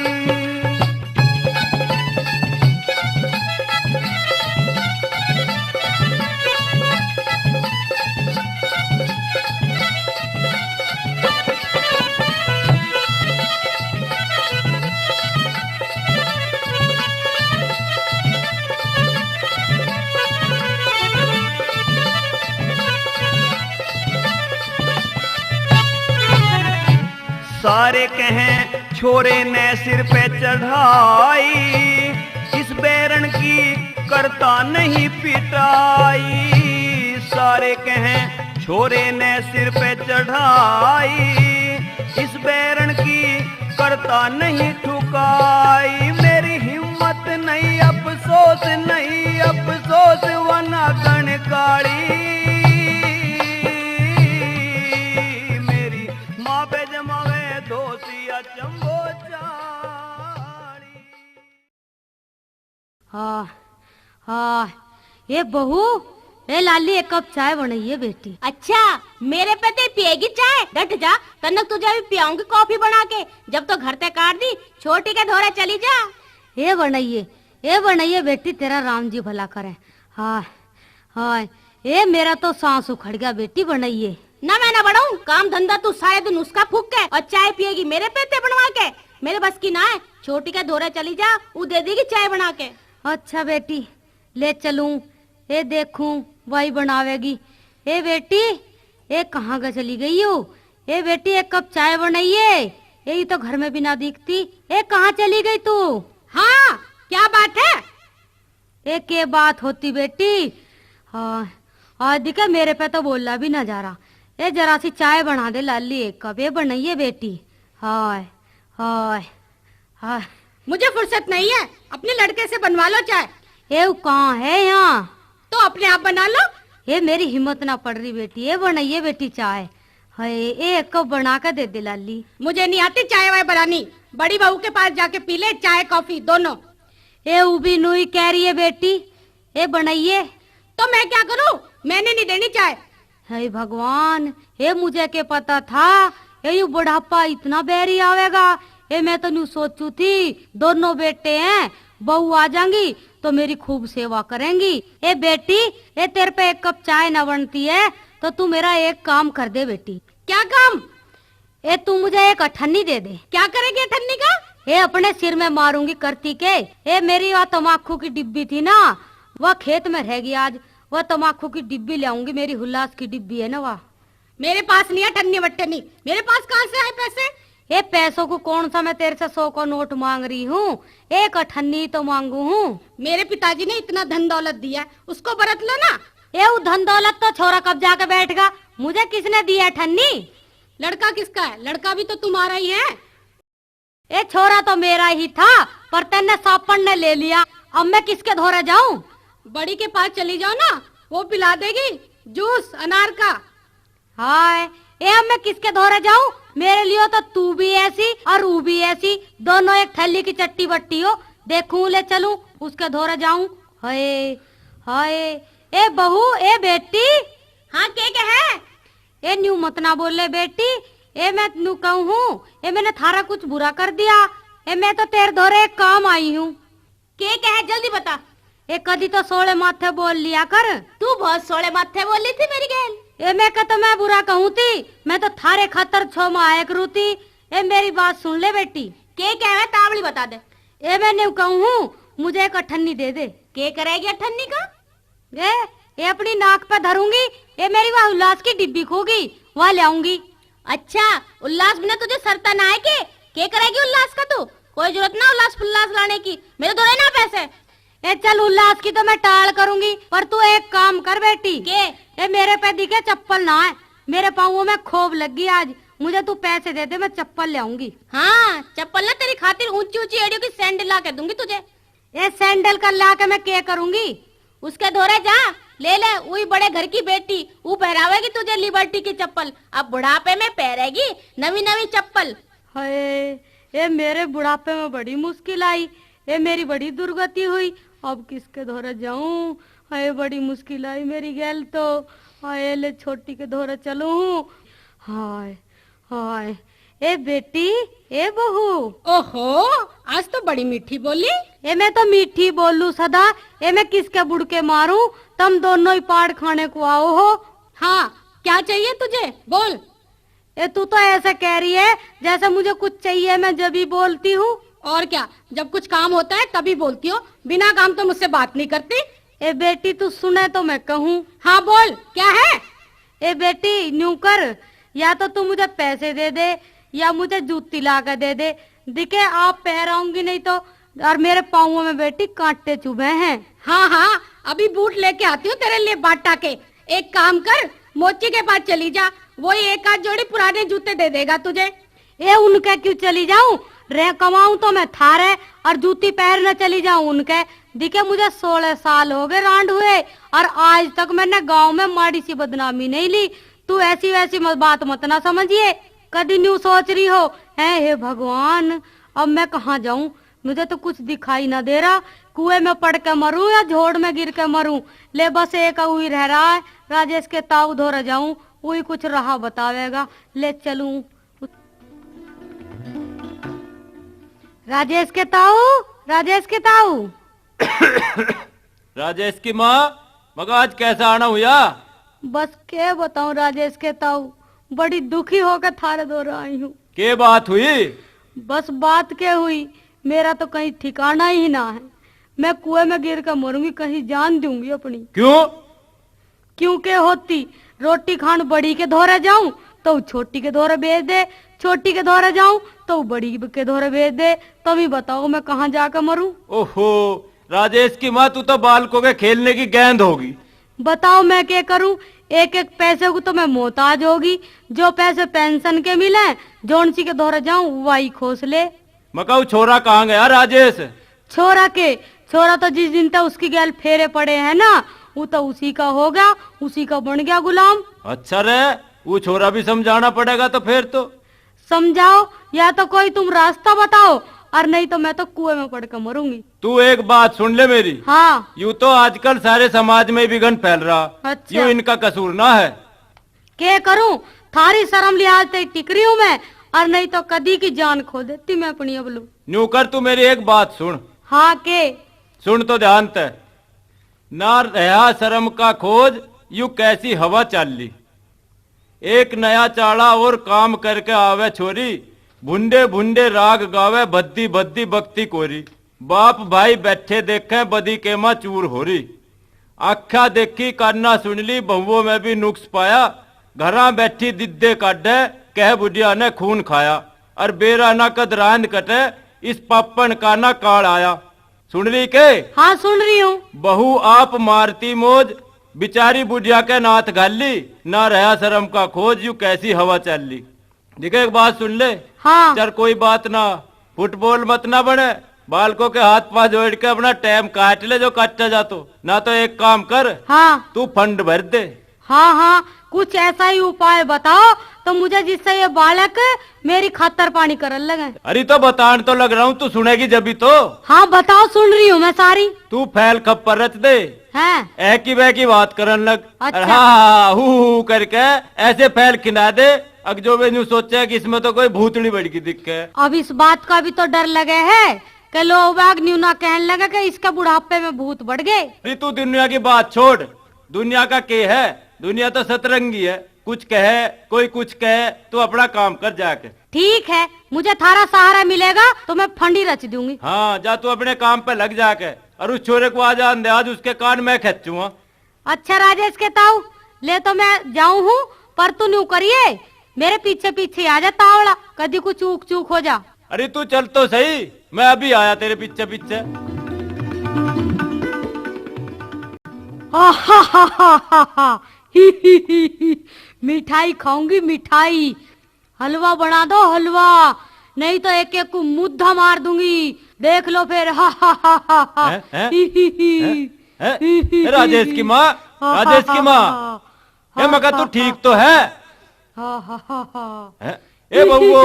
सारे कहें छोरे ने सिर पे चढ़ाई, इस बैरन की करता नहीं पिटाई। सारे कहें छोरे ने सिर पे चढ़ाई, इस बैरन की करता नहीं ठुकाई। मेरी हिम्मत नहीं अफसोस अफसोस नहीं अफसोस वना कणकाली मेरी माँ पे जमावे दोसिया चंबो चाली। हाँ हाँ, ये बहू, ए लाली एक कप चाय बनाइए बेटी। अच्छा, मेरे पे ते पिएगी चाय? डट जा, तनक तुझे भी पियाऊंगी कॉफी बना के। जब तो घर ते काट दी, छोटी के धोरे चली जा। ये बनाइए बेटी, तेरा राम जी भला करे। हाँ हाँ, ये मेरा तो सांस उखड़ गया बेटी, बनाइए। ना मैं ना बढ़ाऊं, काम धंधा तू सारे दिन उसका फूक के और चाय पिएगी मेरे पे ते बनवा के। मेरे बस की ना है, छोटी के धोरे चली जा, वो दे देगी चाय बना के। अच्छा बेटी, ले चलूं, ये देखूं वही बनावेगी। ए बेटी, ये कहाँ का चली गई हो? ए बेटी, एक कप चाय बनाइए। यही तो घर में भी ना दिखती। ए कहाँ चली गई तू? हाँ, क्या बात है? एक के बात होती बेटी। हाँ, और दिखे मेरे पे तो बोलना भी ना जा रहा। ए जरा सी चाय बना दे लाली, एक कप ये बनाइए बेटी। हाय हाय हाय, मुझे फुर्सत नहीं है, अपने लड़के से बनवा लो चाय। ये कहाँ है यहाँ? तो अपने आप बना लो। ये मेरी हिम्मत ना पड़ रही बेटी, ये बनाइए बेटी चाय। हाय, एक कप बना कर दे दे लाली। मुझे नहीं आती चाय वाय बनानी, बड़ी बहू के पास जाके पी ले चाय कॉफी दोनों। ये उबी नुई कह रही है बेटी, ये बनाइए। तो मैं क्या करूं? मैंने नहीं देनी चाय। हे भगवान, ये मुझे क्या पता था ये बुढ़ापा इतना बैरी आवेगा। ये मैं तो न्यू सोचू थी दोनों बेटे हैं, बहू आ जाएंगी तो मेरी खूब सेवा करेंगी। ए बेटी, ये तेरे पे एक कप चाय न बनती है तो तू मेरा एक काम कर दे बेटी। क्या काम? ए तू मुझे एक अठन्नी दे दे। क्या करेगी अठन्नी का? ये अपने सिर में मारूंगी करती के। ये मेरी वह तमाकू की डिब्बी थी ना, वह खेत में रहेगी आज। वह तमाकू की डिब्बी ले आऊंगी, मेरी हुल्लास की डिब्बी है ना वह। मेरे पास नहीं है ठन्नी वट्टनी, मेरे पास कहाँ से आए पैसे? ये पैसों को कौन सा मैं तेरे से 100 का नोट मांग रही हूँ, एक अठन्नी तो मांगू हूँ। मेरे पिताजी ने इतना धन दौलत दिया, उसको बरत लो ना। ये वो धन दौलत तो छोरा कब जाके बैठगा, मुझे किसने दी है ठन्नी? लड़का किसका है? लड़का भी तो तुम्हारा ही है। ये छोरा तो मेरा ही था, पर तेने सापन ने ले लिया। अब मैं किसके धोरे जाऊं? बड़ी के पास चली जाओ ना, वो पिला देगी जूस अनार का। हाय, ये अब मैं किसके धोरे जाऊं? मेरे लिए तो तू भी ऐसी और वो भी ऐसी, दोनों एक थैली की चट्टी बट्टी हो। देखूं ले चलूं, उसके धोरे जाऊं? हाय हाय, ए बहू, ए बेटी। हाँ, के है? ए न्यू मत ना बोले बेटी, ए मैं न्यू कहूँ, ए मैंने थारा कुछ बुरा कर दिया? ए मैं तो तेरे धोरे एक काम आई हूँ। के है? जल्दी बता। ए कदी तो सोले माथे बोल लिया कर। तू बहुत सोले माथे बोली थी मेरी गैल। ए मैं कहता मैं बुरा कहूँ थी, मैं तो थारे खातर 6 माह आया करू थी। ए मेरी बात सुन ले बेटी। के है? तावड़ी बता दे। ए मैं न्यू कहूँ, मुझे एक अठन्नी दे दे। के करेगी अठन्नी का? ए अपनी नाक पे धरूंगी, ये मेरी वह उल्लास की डिब्बी खोगी, वह ले आऊंगी। अच्छा, उल्लास बिना तुझे सरता ना है के करेगी उल्लास का? तू कोई जरूरत ना उल्लास फुल्लास लाने की, मेरे दो ना पैसे। ए चल, उल्लास की तो मैं टाल करूंगी, पर तू एक काम कर बेटी। के? ए मेरे पे दिखे चप्पल ना है, मेरे पाँवों में खोब लगी आज। मुझे तू पैसे दे दे, मैं चप्पल ले आऊंगी। हाँ, चप्पल ना तेरी खातिर ऊंची ऊंची एड़ियों की सैंडल ला के दूंगी तुझे। ये सैंडल कर ला के मैं क्या करूंगी? उसके धोरे जा, ले ले, वही बड़े घर की बेटी, वो पहरावेगी तुझे लिबर्टी की चप्पल। अब बुढ़ापे में पहरेगी नवी नवी चप्पल। हाय, ये मेरे बुढ़ापे में बड़ी मुश्किल आई, ये मेरी बड़ी दुर्गति हुई। अब किसके धोरे जाऊं? हाय, बड़ी मुश्किल आई मेरी गैल तो। हाय, ले छोटी के धोरे चलूं। हाय हाय, ए बेटी, ए बहू। ओहो, आज तो बड़ी मीठी बोली। ए मैं तो मीठी बोलूं सदा, ए मैं किसके बुड़के मारूं? तुम दोनों ही पाड़ खाने को आओ हो। हाँ, क्या चाहिए तुझे? बोल। ए तू तो ऐसे कह रही है जैसे मुझे कुछ चाहिए, मैं जब भी बोलती हूँ। और क्या, जब कुछ काम होता है तभी बोलती हो, बिना काम तो मुझसे बात नहीं करती। ए बेटी, तू सुने तो मैं कहूँ। हाँ बोल, क्या है? ए बेटी, न्यू कर, या तो तू मुझे पैसे दे दे या मुझे जूती ला कर दे दे। दिखे आप पहराऊंगी नहीं तो, और मेरे पाँवों में बेटी कांटे चुभे हैं। हाँ हाँ, अभी बूट लेके आती हूँ तेरे लिए बाटा के। एक काम कर, मोची के पास चली जा, वही एक आध जोड़ी पुराने जूते दे देगा तुझे। ए उनके क्यों चली जाऊं? रह कमाऊं तो मैं थारे और जूती पहनने चली जाऊं उनके। दिखे मुझे 16 साल हो गए रांड हुए और आज तक मैंने गांव में माड़ी सी बदनामी नहीं ली। तू ऐसी वैसी बात मत ना समझिए, कभी न्यू सोच रही हो है। हे भगवान, अब मैं कहाँ जाऊं? मुझे तो कुछ दिखाई ना दे रहा, कुएं में पड़ के मरूं या झोड़ में गिर के मरूं। ले बस एक वही रह रहा है, राजेश के ताऊ धोरे जाऊं, वही कुछ रहा बतावेगा। ले चलूं राजेश के ताऊ, राजेश के ताऊ। राजेश की माँ, मगर आज कैसा आना हुआ? बस के बताऊं राजेश के ताऊ, बड़ी दुखी होकर थारे दौर आई हूँ। के बात हुई? बस बात क्या हुई, मेरा तो कहीं ठिकाना ही ना है। मैं कुएं में गिर कर मरूंगी, कहीं जान दूंगी अपनी। क्यों? क्योंकि होती रोटी खान बड़ी के धोरे जाऊं तो छोटी के धोरे भेज दे, छोटी के धोरे जाऊं तो बड़ी के धोरे भेज दे। तभी बताओ मैं कहाँ जाकर मरूं? ओहो राजेश की माँ, तू तो बालकों के खेलने की गेंद होगी। बताओ मैं क्या करूं? एक एक पैसे को तो मैं मोहताज होगी। जो पैसे पेंशन के मिले, जोन सी के धोरे जाऊं वही खोस ले। मकाऊ छोरा कहाँ गया राजेश? छोरा तो जिस दिन तक उसकी गैल फेरे पड़े हैं ना, वो तो उसी का हो गया, उसी का बन गया गुलाम। अच्छा रे, वो छोरा भी समझाना पड़ेगा। तो फिर तो समझाओ या तो कोई तुम रास्ता बताओ, और नहीं तो मैं तो कुएं में पड़कर मरूंगी। तू एक बात सुन ले मेरी। हाँ। यूं तो आजकल सारे समाज में विघन फैल रहा। अच्छा। यूं इनका कसूर ना है। क्या करूं? थारी शर्म लिहाज से टिक रही हूं मैं, और नहीं तो कदी की जान खो देती मैं अपनी अबलू। न्यू कर, तू मेरी एक बात सुन। हाँ के? सुन तो ध्यान ते। ना रहा शर्म का खोज, यू कैसी हवा चाल ली। एक नया चाड़ा और काम करके आवे छोरी, भुंडे भुंडे राग गावे, बद्दी बद्दी बक्ति कोरी। बाप भाई बैठे देखे, बदी के माँ चूर हो रही। आख्या देखी कान्ना सुन ली, बहुओं में भी नुक्स पाया। घरा बैठी दिद्दे काटे, कह बुढ़िया ने खून खाया। और बेरा ना कदरांद कटे, इस पापन का ना काल आया। सुन ली के? हाँ सुन रही हूँ। बहु आप मारती मोज, बिचारी बुढ़िया के नाथ गाली। ना रहा शर्म का खोज, यू कैसी हवा चल ली। देखो एक बात सुन ले। हाँ। चल कोई बात ना, फुटबॉल मत ना बने। बालकों के हाथ पांव जोड़ के अपना टाइम काट ले जो काटा जा। तो ना तो एक काम कर। हाँ। तू फंड भर दे। हाँ, कुछ ऐसा ही उपाय बताओ तो मुझे, जिससे ये बालक मेरी खातर पानी करने लगे। अरे तो बतान तो लग रहा हूँ, तू सुनेगी जब ही तो। हाँ बताओ, सुन रही हूँ मैं सारी। तू फैल खप्पर रच दे। हैं? ऐ की बह की बात करन लग। अच्छा। हाँ हू करके ऐसे फैल खिना दे, अग जो वे न्यू सोचे कि इसमें तो कोई भूतड़ी बढ़ की दिक्कत। अब इस बात का भी तो डर लगे है कि लोग बाग न्यू ना कहने लगे कि इसके बुढ़ापे में भूत बढ़ गए। अरे तू दुनिया की बात छोड़, दुनिया का के है। दुनिया तो सतरंगी है, कुछ कहे कोई कुछ कहे, तू अपना काम कर जाके। ठीक है, मुझे थारा सहारा मिलेगा तो मैं फंडी रच दूंगी। हाँ जा, तू अपने काम पे लग जाके। और उस छोरे को आज आंदे, आज उसके कान में खींचूंगा। अच्छा राजेश के ताऊ, ले तो मैं जाऊं हूँ, पर तू न्यू करिए, मेरे पीछे पीछे आ जा तावड़ा, कभी कुछ चूक चूक हो जा। अरे तू चल तो सही, मैं अभी आया तेरे पीछे पीछे। मिठाई खाऊंगी मिठाई, हलवा बना दो हलवा, नहीं तो एक एक को मुद्दा मार दूंगी, देख लो फिर। हा हा हा हा हा। राजेश की माँ, राजेश की माँ, मगर तू ठीक तो है? ए बबू,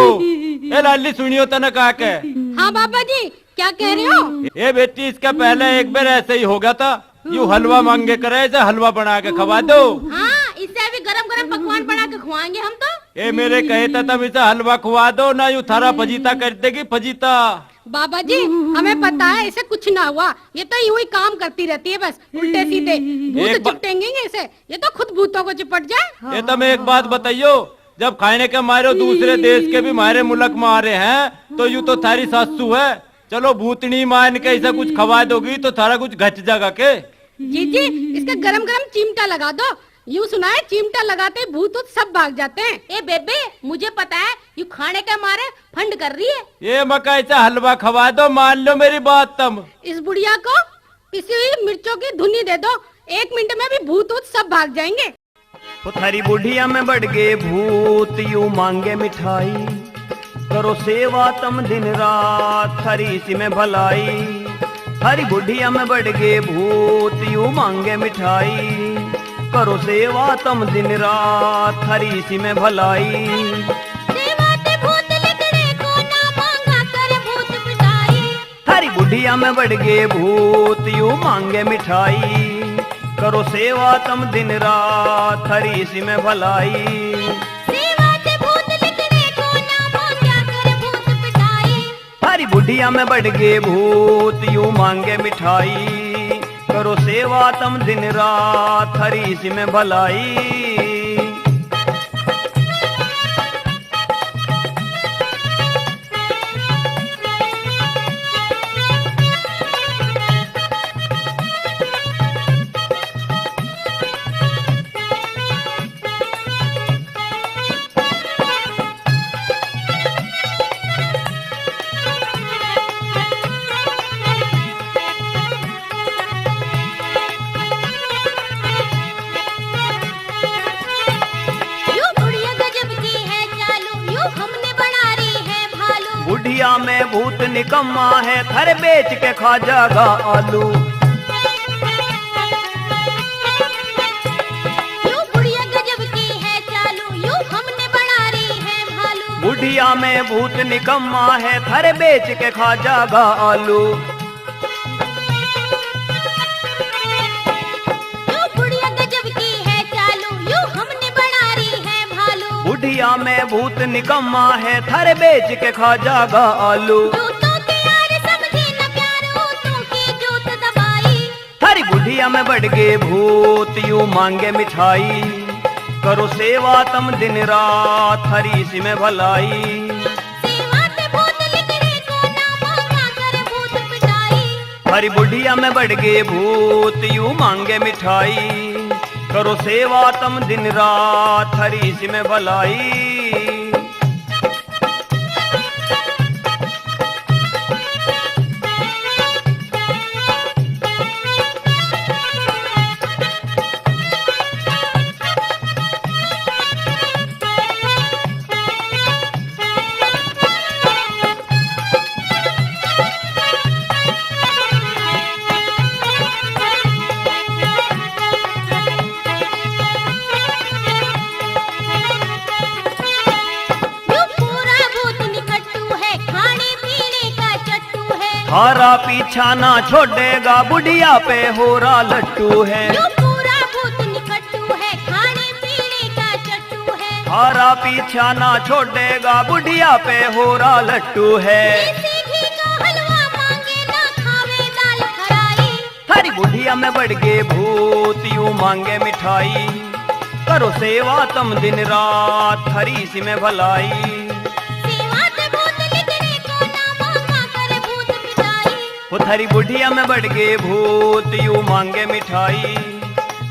ए लाली सुनियो तना कहा के। हाँ बाबा जी, क्या कह रहे हो? ए बेटी, इसका पहले एक बार ऐसे ही हो गया था। यू हलवा मांगे करे, ऐसे हलवा बना के खवा दो। हाँ, इससे अभी गरम गरम पकवान बना के खवाएंगे हम तो। ए मेरे कहे था तब इसे हलवा खवा दो ना, यू थारा फजीता कर देगी फजीता। बाबा जी हमें पता है, इसे कुछ ना हुआ, ये तो यूं ही काम करती रहती है बस उल्टे सीधे। भूत चिपटेंगे इसे, ये तो खुद भूतों को चिपट जाए। ये तो मैं एक बात बताइयो, जब खाने के मारे दूसरे देश के भी मारे मुल्क में आ रहे हैं, तो यू तो थारी सासू है। चलो भूतनी मान के ऐसा कुछ खवा दोगी तो थारा कुछ घट जाएगा के? जी जी, इसका गरम गरम चिमटा लगा दो। यूं सुना है, चिमटा लगाते भूत सब भाग जाते हैं। ए बेबे, मुझे पता है, यू खाने के मारे फंड कर रही है। ये मका ऐसा हलवा खवा दो, मान लो मेरी बात तुम। इस बुढ़िया को पिसी हुई मिर्चों की धुनी दे दो, 1 मिनट में भी भूत सब भाग जाएंगे। थारी बुढ़िया में बढ़ गए भूत, यू मांगे मिठाई। करो सेवा तम दिन रात, हरी सी में भलाई। हरी बुढ़िया में बढ़ गे भूत, यूं मांगे मिठाई। करो सेवा तम दिन रात, हरी सी में भलाई। सेवा ते भूत लिखने को ना मांगा कर भूत पिटाई। हरी बुढ़िया में बढ़ गे भूत, यूं मांगे मिठाई। करो सेवा तम दिन रात, हरी सी में भलाई। सेवा ते भूत लिखने को ना मांगा कर भूत पिटाई। हरी बुढ़िया में बढ़ गे भूत, यूं मांगे मिठाई। करो सेवा तम दिन रात, हरी सी में भलाई। बुढ़िया में भूत निकम्मा है, घर बेच के खा जागा आलू। यूं बुढ़िया गजब की है चालू, यूं हमने बना रही है भालू। बुढ़िया में भूत निकम्मा है, घर बेच के खा जागा आलू। यूं बुढ़िया गजब की है चालू, यूं हमने बना रही है भालू। बुढ़िया में भूत निकम्मा है, थर बेच के खा जागा आलू। जूतों के यार समझे न प्यार, ऊँटों की जूत दबाई। हरी बुढ़िया में बढ़ गे भूत, यूं मांगे मिठाई। करो सेवा तम दिन रात, हरी सी में भलाई। सेवा ते भूत लिखने को ना मांगा कर भूत पिटाई। हरी बुढ़िया में बढ़ गे भूत, यूं मांगे मिठाई। करो सेवा तम दिन रात, हरी सी में भलाई। हारा पीछा ना छोड़ेगा, बुढ़िया पे हो रहा लट्टू है। यूं पूरा भूत निकट्टू है, खाने पीने का चट्टू है। हारा पीछा ना छोड़ेगा, बुढ़िया पे हो रहा लट्टू है। देसी घी का हलवा मांगे ना खावे दाल फ्राई। हरी बुढ़िया में बढ़ गे भूत, यूं मांगे मिठाई। करो सेवा तम दिन रात, हरी सी में भलाई। थारी बुढ़िया में बढ़ गे भूत, यूं मांगे मिठाई।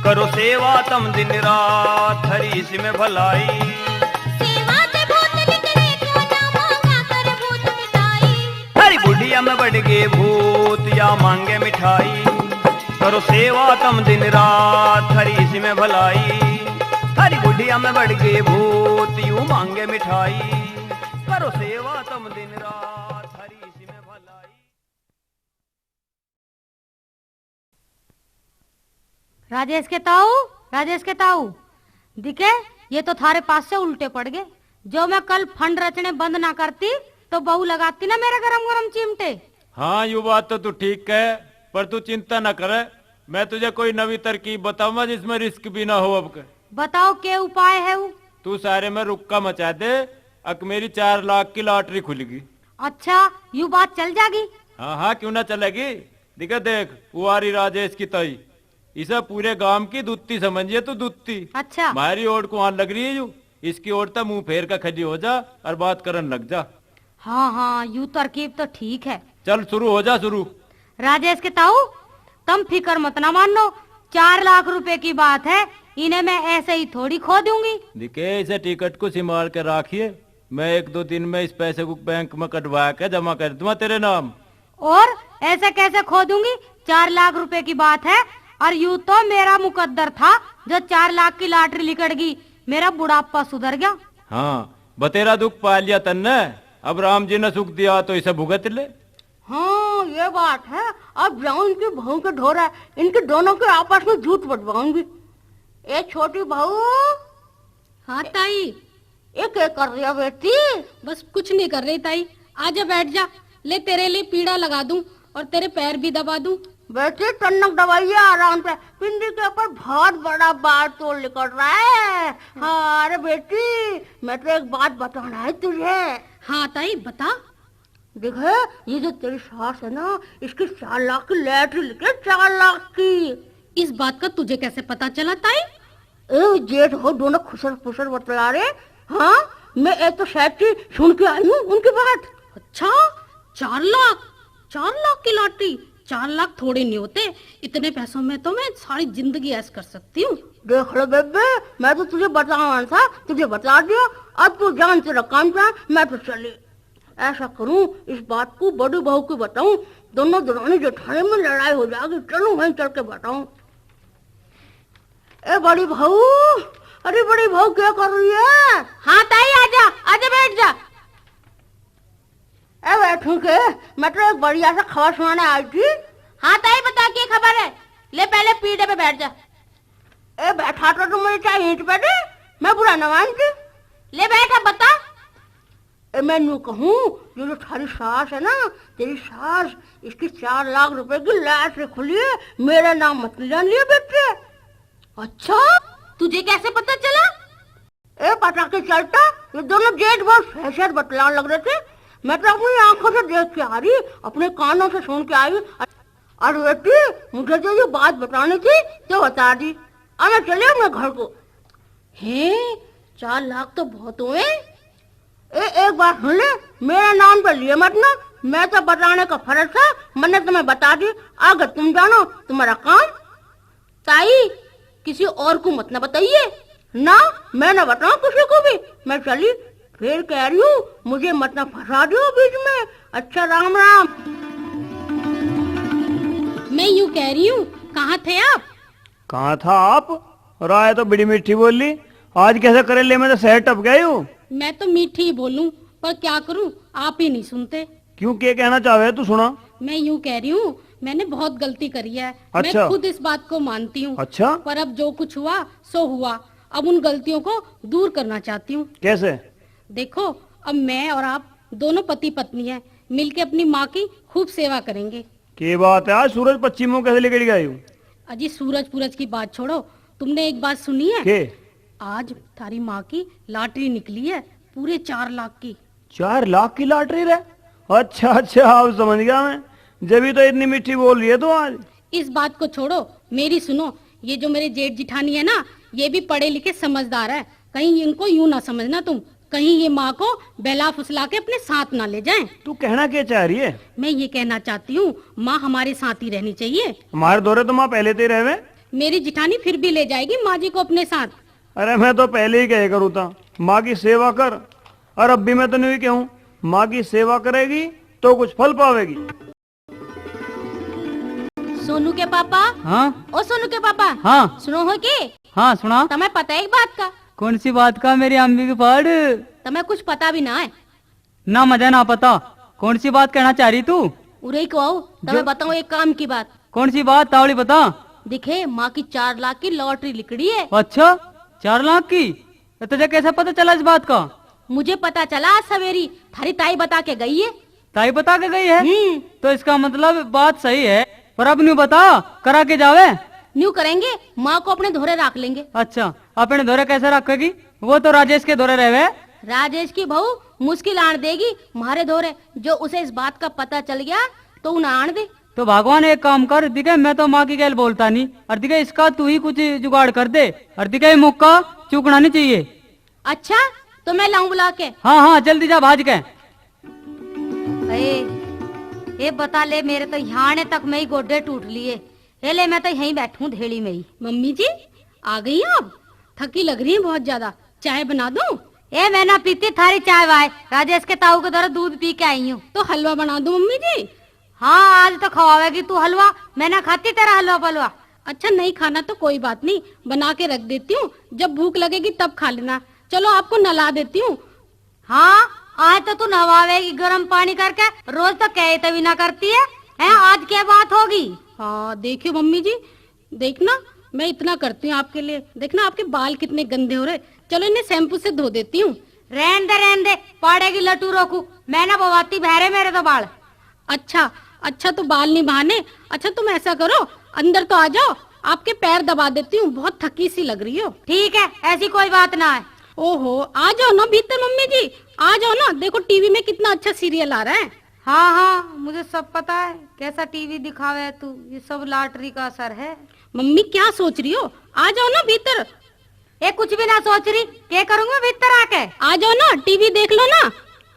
करो सेवा तम दिन रात, हरी सी में भलाई। सेवा ते भूत लिखने को ना मांगा कर भूत मिटाई। थारी बुढ़िया में बढ़ गे भूत, या मांगे मिठाई। करो सेवा तम दिन रात, हरी सी में भलाई। थारी बुढ़िया में बढ़ गे भूत, यूं मांगे मिठाई। करो सेवा तम दिन रात, हरी सी में भलाई। राजेश के ताऊ, राजेश के ताऊ, दिखे ये तो थारे पास से उल्टे पड़ गए। जो मैं कल फंड रचने बंद ना करती तो बहू लगाती ना मेरे गरम गरम चिमटे। हाँ यू बात तो तू ठीक है, पर तू चिंता न करे, मैं तुझे कोई नवी तरकीब बताऊंगा जिसमें रिस्क भी ना हो। अब के बताओ क्या उपाय है वो? तू सारे में रुक्का मचा दे, अक मेरी 4 लाख की लॉटरी खुलेगी। अच्छा यू बात चल जाएगी? हाँ हाँ क्यों ना चलेगी। दिखे देख वो आ रही राजेश की तई, इसे पूरे गांव की दुत्ती समझिए तू, दुत्ती। अच्छा हमारी ओर को आन लग रही है यू, इसकी ओर तक मुंह फेर का खड़ी हो जा और बात करन लग जा। हाँ हाँ यू तरकीब तो ठीक है। चल शुरू हो जा शुरू। राजेश के ताऊ तुम फिक्र मत ना मानो, 4 लाख रुपए की बात है, इन्हें मैं ऐसे ही थोड़ी खो दूंगी। दिखे इसे टिकट को संभाल के रखिए, मैं 1-2 दिन में इस पैसे को बैंक में कटवा के जमा कर दूंगा तेरे नाम। और ऐसे कैसे खो दूंगी? 4 लाख रुपए की बात है, और यूं तो मेरा मुकद्दर था जो 4 लाख की लॉटरी निकल गई, मेरा बुढ़ापा सुधर गया। हाँ बतेरा दुख पा लिया तन्ने, अब राम जी ने सुख दिया तो इसे भुगत ले। हाँ ये बात है। अब जाऊं इनकी बहू के ढोरा, इनके दोनों के आपस में झूठ बटवाऊंगी। ए छोटी बहू। हाँ ताई। ये क्या कर रही है बेटी? बस कुछ नहीं कर रही ताई, आजा बैठ जा, ले तेरे लिए पीड़ा लगा दूं और तेरे पैर भी दबा दूं। बेटी टन्नक दवाइए आराम से, पिंडी के ऊपर बहुत बड़ा बाल तोड़ निकल रहा है। हाँ अरे बेटी मैं तो एक बात बताना है तुझे। हाँ ताई बता। देखे ये जो तेरी सास है ना, इसकी 4 लाख की लैटरी लिखे, 4 लाख की। इस बात का तुझे कैसे पता चला ताई? ए जेठ हो दोनों खुसर फुसर बतला रहे। हाँ मैं एक तो शायद की सुन के आई हूँ उनकी बात। अच्छा 4 लाख? 4 लाख की लॉटरी? 4 लाख थोड़े नहीं होते, इतने पैसों में तो मैं सारी जिंदगी ऐश कर सकती हूँ। देख लो बेबे, मैं तो तुझे बताना था, तुझे बता दिया। अब तू जान तेरा काम जान, मैं तो चली। ऐसा करूं इस बात को बड़ी बहू को बताऊं, दोनों दरानी जेठानी में लड़ाई हो जाएगी। चलो वहीं चल के बताऊं। ए बड़ी बहू, अरे बड़ी बहू क्या कर रही है? हाँ ताई आजा, आजा बैठ जा। ए बैठू के, मैं तो एक बढ़िया सा खबर सुनाने आई थी। हाँ ताई बता क्या खबर है? ले पहले पीढ़े पे बैठ जा। ए बैठा तो तुम मेरी चाहे ईंट पे दे, मैं बुरा न मानती। ले बैठा बता। ए मैं यूं कहूँ, ये जो थारी सास है ना, तेरी सास, इसकी 4 लाख रुपए की लैटरी खुली है, मेरा नाम मत जान लिया बेटे। अच्छा तुझे कैसे पता चला? ए पता के चलता, ये दोनों जेठ बहुत फैसद बतलाने लग रहे थे। मैं तो अपनी आंखों से देख के आ रही, अपने कानों से सुन के आई। और बेटी मुझे जो ये बात बतानी थी तो बता दी। अब मैं चले अपने घर को। हे 4 लाख तो बहुत हुए। एक बात सुन ले, मेरे नाम पे लिए मत ना, मैं तो बताने का फर्ज था, मैंने तुम्हें बता दी। अगर तुम जानो तुम्हारा काम। ताई किसी और को मत ना बताइए ना, मैं न बताऊं किसी को भी। मैं चली, फिर कह रही हूँ मुझे मत ना फंसा दो बीच में। अच्छा राम राम। मैं यूँ कह रही हूँ, कहाँ थे आप? कहाँ था आप? राय तो बड़ी मीठी बोली, आज कैसे करेले में तो शहर टप गई हूँ। मैं तो मीठी ही बोलूं, पर क्या करूं, आप ही नहीं सुनते। क्यों, क्या कहना चाहे तू सुना। मैं यूँ कह रही हूँ, मैंने बहुत गलती करी है। अच्छा। मैं खुद इस बात को मानती हूँ। अच्छा। पर अब जो कुछ हुआ सो हुआ, अब उन गलतियों को दूर करना चाहती हूँ। कैसे? देखो अब मैं और आप दोनों पति पत्नी हैं, मिलके अपनी माँ की खूब सेवा करेंगे। क्या बात है, आज सूरज पश्चिमों कैसे लेकर गई हूँ? अजी सूरज पूरज की बात छोड़ो, तुमने एक बात सुनी है? के? आज तारी माँ की लॉटरी निकली है, पूरे 4 लाख की। 4 लाख की लॉटरी रे? अच्छा अच्छा, अब समझ गया मैं, जब भी तो इतनी मीठी बोल रही है तो आज। इस बात को छोड़ो, मेरी सुनो। ये जो मेरे जेठ जिठानी है ना, ये भी पढ़े लिखे समझदार है। कहीं इनको यूं ना समझना तुम, कहीं ये माँ को बहला फुसला के अपने साथ ना ले जाएं। तू कहना क्या चाह रही है? मैं ये कहना चाहती हूँ, माँ हमारे साथ ही रहनी चाहिए। हमारे दौरे तो माँ पहले से रहे। मेरी जिठानी फिर भी ले जाएगी माँ जी को अपने साथ। अरे मैं तो पहले ही कहे करूँ था, माँ की सेवा कर। और अब भी मैं तो नहीं कहूँ, माँ की सेवा करेगी तो कुछ फल पावेगी। सोनू के पापा। हाँ ओ सोनू के पापा। हाँ सुनो हो के हाँ सुना। तुम्हें पता है एक बात का? कौन सी बात का मेरी अम्मी की पढ़? तुम्हें कुछ पता भी ना है। ना मजा ना पता, कौन सी बात कहना चाह रही तू? उरे को आओ, तुम्हें बताऊँ एक काम की बात। कौन सी बात तावड़ी बता। दिखे माँ की 4 लाख की लॉटरी निकली है। अच्छा 4 लाख की? तो तुझे कैसे पता चला इस बात का? मुझे पता चला आज सवेरी, थारी ताई बता के गई है। ताई बता के गई है? तो इसका मतलब बात सही है, पर अब न्यू बता, करा के जावे। न्यू करेंगे, माँ को अपने धोरे रख लेंगे। अच्छा अपने धोरे कैसे रखेगी? वो तो राजेश के धोरे रहे। राजेश की बहू मुश्किल आन देगी मारे धोरे, जो उसे इस बात का पता चल गया तो उन्हें आन दे। तो भगवान एक काम कर, दिखे मैं तो माँ की गैल बोलता नहीं, और दिखे इसका तू ही कुछ जुगाड़ कर दे, और दिखे मुक्का चूकना नहीं चाहिए। अच्छा तो मैं लाऊं बुला के? हाँ हाँ जल्दी जा भाज के। ये बता ले, मेरे तो यहाँ तक में ही गोडे टूट लिए। ये ले मैं तो यहीं बैठूं धेड़ी में ही। मम्मी जी आ गई आप? थकी लग रही है बहुत ज्यादा, चाय बना दूं? ए मैं ना पीती थारी चाय वाय, राजेश के ताऊ के द्वारा दूध पी के आई हूँ। तो हलवा बना दूं मम्मी जी? हाँ आज तो खवाएगी तू हलवा, मैं ना खाती तेरा हलवा पलवा। अच्छा नहीं खाना तो कोई बात नहीं, बना के रख देती हूँ, जब भूख लगेगी तब खा लेना। चलो आपको नला देती हूँ। हाँ आज तो तू नहवावेगी गर्म पानी करके, रोज तो कहे तभी ना करती है, आज क्या बात होगी? हाँ देखियो मम्मी जी, देखना मैं इतना करती हूँ आपके लिए, देखना आपके बाल कितने गंदे हो रहे। चलो इन्हें शैम्पू से धो देती हूँ। रहन दे पाड़ेगी लटू रोकू, मैं ना बवाती बहरे मेरे तो बाल। अच्छा तो बाल नहीं बहाने। अच्छा तुम ऐसा करो, अंदर तो आ जाओ, आपके पैर दबा देती हूँ, बहुत थकी सी लग रही हो। ठीक है, ऐसी कोई बात ना है। ओहो आ जाओ ना भीतर मम्मी जी, आ जाओ ना, देखो टीवी में कितना अच्छा सीरियल आ रहा है। हाँ मुझे सब पता है, कैसा टीवी दिखावे है तू, ये सब लॉटरी का असर है। मम्मी क्या सोच रही हो, आ जाओ ना भीतर। ए कुछ भी ना सोच रही, क्या करूँगा भीतर आके? आ जाओ ना, टीवी देख लो ना।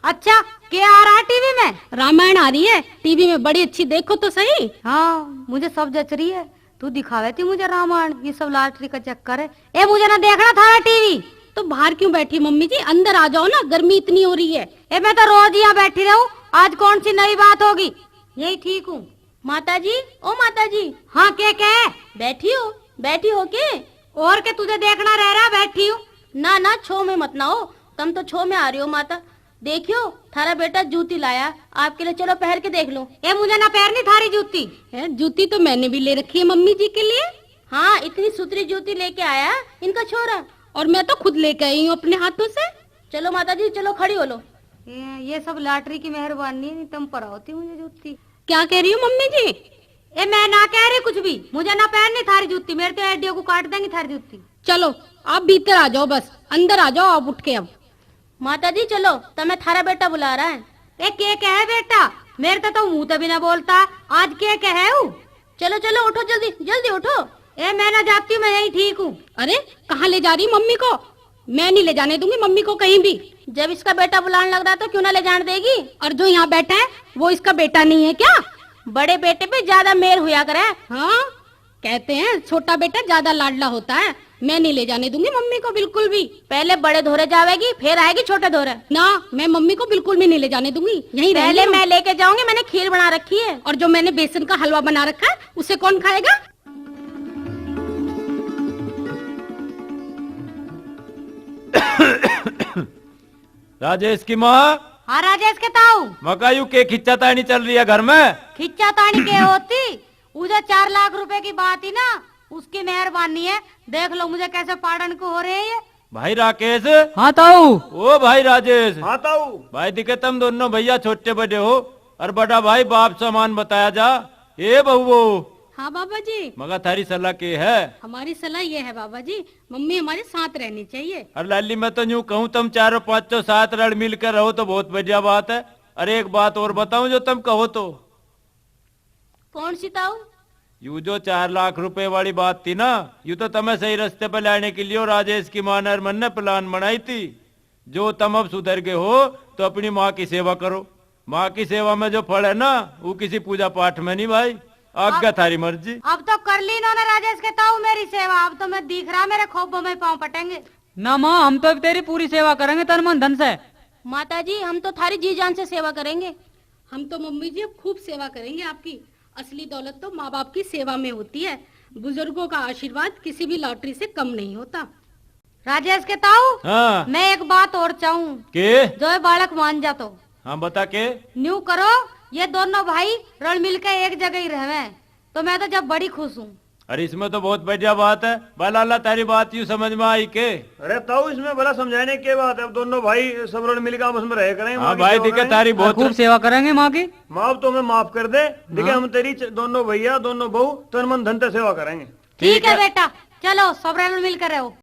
अच्छा क्या आ रहा है टीवी में? रामायण आ रही है टीवी में, बड़ी अच्छी, देखो तो सही। हाँ मुझे सब जच रही है, तू दिखावे थी मुझे रामायण, ये सब लॉटरी का चक्कर है। ए मुझे ना देखना था टीवी। तो बाहर क्यों बैठी मम्मी जी, अंदर आ जाओ ना, गर्मी इतनी हो रही है। ए मैं तो रोज यहाँ बैठी रहूं, आज कौन सी नई बात होगी? यही ठीक हूँ। माता जी, ओ माता जी। हाँ क्या बैठी हो के? और के तुझे देखना रह रहा, बैठी हूँ। ना छो में मत ना हो, तुम तो छो में आ रही हो माता। देखियो थारा बेटा जूती लाया आपके लिए, चलो पहन के देख लो। ए मुझे ना पहननी थारी जूती है, जूती तो मैंने भी ले रखी है मम्मी जी के लिए। हाँ इतनी सुथरी जूती लेके आया इनका छोरा, और मैं तो खुद लेके आई हूँ अपने हाथों से। चलो माता जी चलो, खड़ी हो लो। ये सब लॉटरी की मेहरबानी है, तुम पर होती मुझे जूती। क्या कह रही हो मम्मी जी? ए मैं ना कह रही कुछ भी, मुझे ना पहननी थारी जूती, मेरे तो एडियो को काट देंगी थारी जूती। चलो आप भीतर आ जाओ, बस अंदर आ जाओ आप उठ के। अब माता जी चलो, तुम्हें थारा बेटा बुला रहा है। ए क्या कहे बेटा, मेरे तो मुंह तभी ना बोलता, आज क्या कहे? चलो उठो, जल्दी उठो। ए मैं ना जाती हूँ, मैं यही ठीक हूँ। अरे कहाँ ले जा रही मम्मी को? मैं नहीं ले जाने दूंगी मम्मी को कहीं भी। जब इसका बेटा बुलाने लग रहा है तो क्यों ना ले जाने देगी? और जो यहाँ बैठा है वो इसका बेटा नहीं है क्या? बड़े बेटे पे ज्यादा मेल हुआ करे। हाँ कहते हैं छोटा बेटा ज्यादा लाडला होता है। मैं नहीं ले जाने दूंगी मम्मी को बिल्कुल भी। पहले बड़े धोरे जाएगी फिर आएगी छोटे धोरे। ना मैं मम्मी को बिल्कुल भी नहीं ले जाने दूंगी, यहीं पहले मैं लेके जाऊंगी, मैंने खीर बना रखी है। और जो मैंने बेसन का हलवा बना रखा है उसे कौन खाएगा? राजेश की माँ। हाँ राजेश के ताऊ। मकायू के खिच्चा तानी चल रही है घर में? खिच्चा तानी के होती, उधर 4 लाख रुपए की बात ही ना, उसकी मेहरबानी है। देख लो मुझे कैसे पाड़न को हो रहे हैं। भाई राकेश। हाँ ताऊ। ओ भाई राजेश। हाँ ताऊ। भाई दिखे तुम दोनों भैया छोटे बड़े हो, और बड़ा भाई बाप समान बताया जा। ए बहु। हाँ बाबा जी। मगर थारी सलाह के है? हमारी सलाह ये है बाबा जी, मम्मी हमारे साथ रहनी चाहिए। और लाली मैं तो यूँ कहूँ तुम 4 5 7 रड़ मिल कर रहो तो बहुत बढ़िया बात है। अरे एक बात और बताऊं जो तुम कहो तो। कौन सी ताऊ? यू जो 4 लाख रुपए वाली बात थी ना, यू तो तुम्हें सही रास्ते पर लाने के लिए राजेश की मां और मन ने प्लान बनाई थी। जो तुम अब सुधर गए हो तो अपनी माँ की सेवा करो। माँ की सेवा में जो फल है ना वो किसी पूजा पाठ में नहीं भाई, आज्ञा थारी मर्जी। अब तो कर ली इन्होंने राजेश के ताऊ मेरी सेवा, अब तो मैं दिख रहा मेरे खोपों में पाँव पटेंगे। ना माँ, हम तो तेरी पूरी सेवा करेंगे तन मन धन से। माता जी हम तो थारी जी जान से सेवा करेंगे। हम तो मम्मी जी अब खूब सेवा करेंगे आपकी। असली दौलत तो माँ बाप की सेवा में होती है। बुजुर्गों का आशीर्वाद किसी भी लॉटरी से कम नहीं होता। राजेश के ताऊ। हाँ। मैं एक बात और चाहूँ के? जो ये बालक मान जा तो। हाँ बता के? न्यू करो, ये दोनों भाई रल मिल के एक जगह ही रहे, तो मैं तो जब बड़ी खुश हूँ। अरे इसमें तो बहुत बढ़िया बात है। भला अल्लाह तारी बात यूँ समझ में आई के? अरे ताऊ इसमें भला समझाने की बात है, अब दोनों भाई सब रल मिलकर आपस में रह करेंगे। हाँ भाई दिखे तारी बहुत खूब सेवा करेंगे माँ की। माफ तो हमें माफ कर दे, देखिए हम तेरी दोनों भैया दोनों बहू तन मन धन से सेवा करेंगे। ठीक है बेटा, चलो सब रल मिल कर रहो।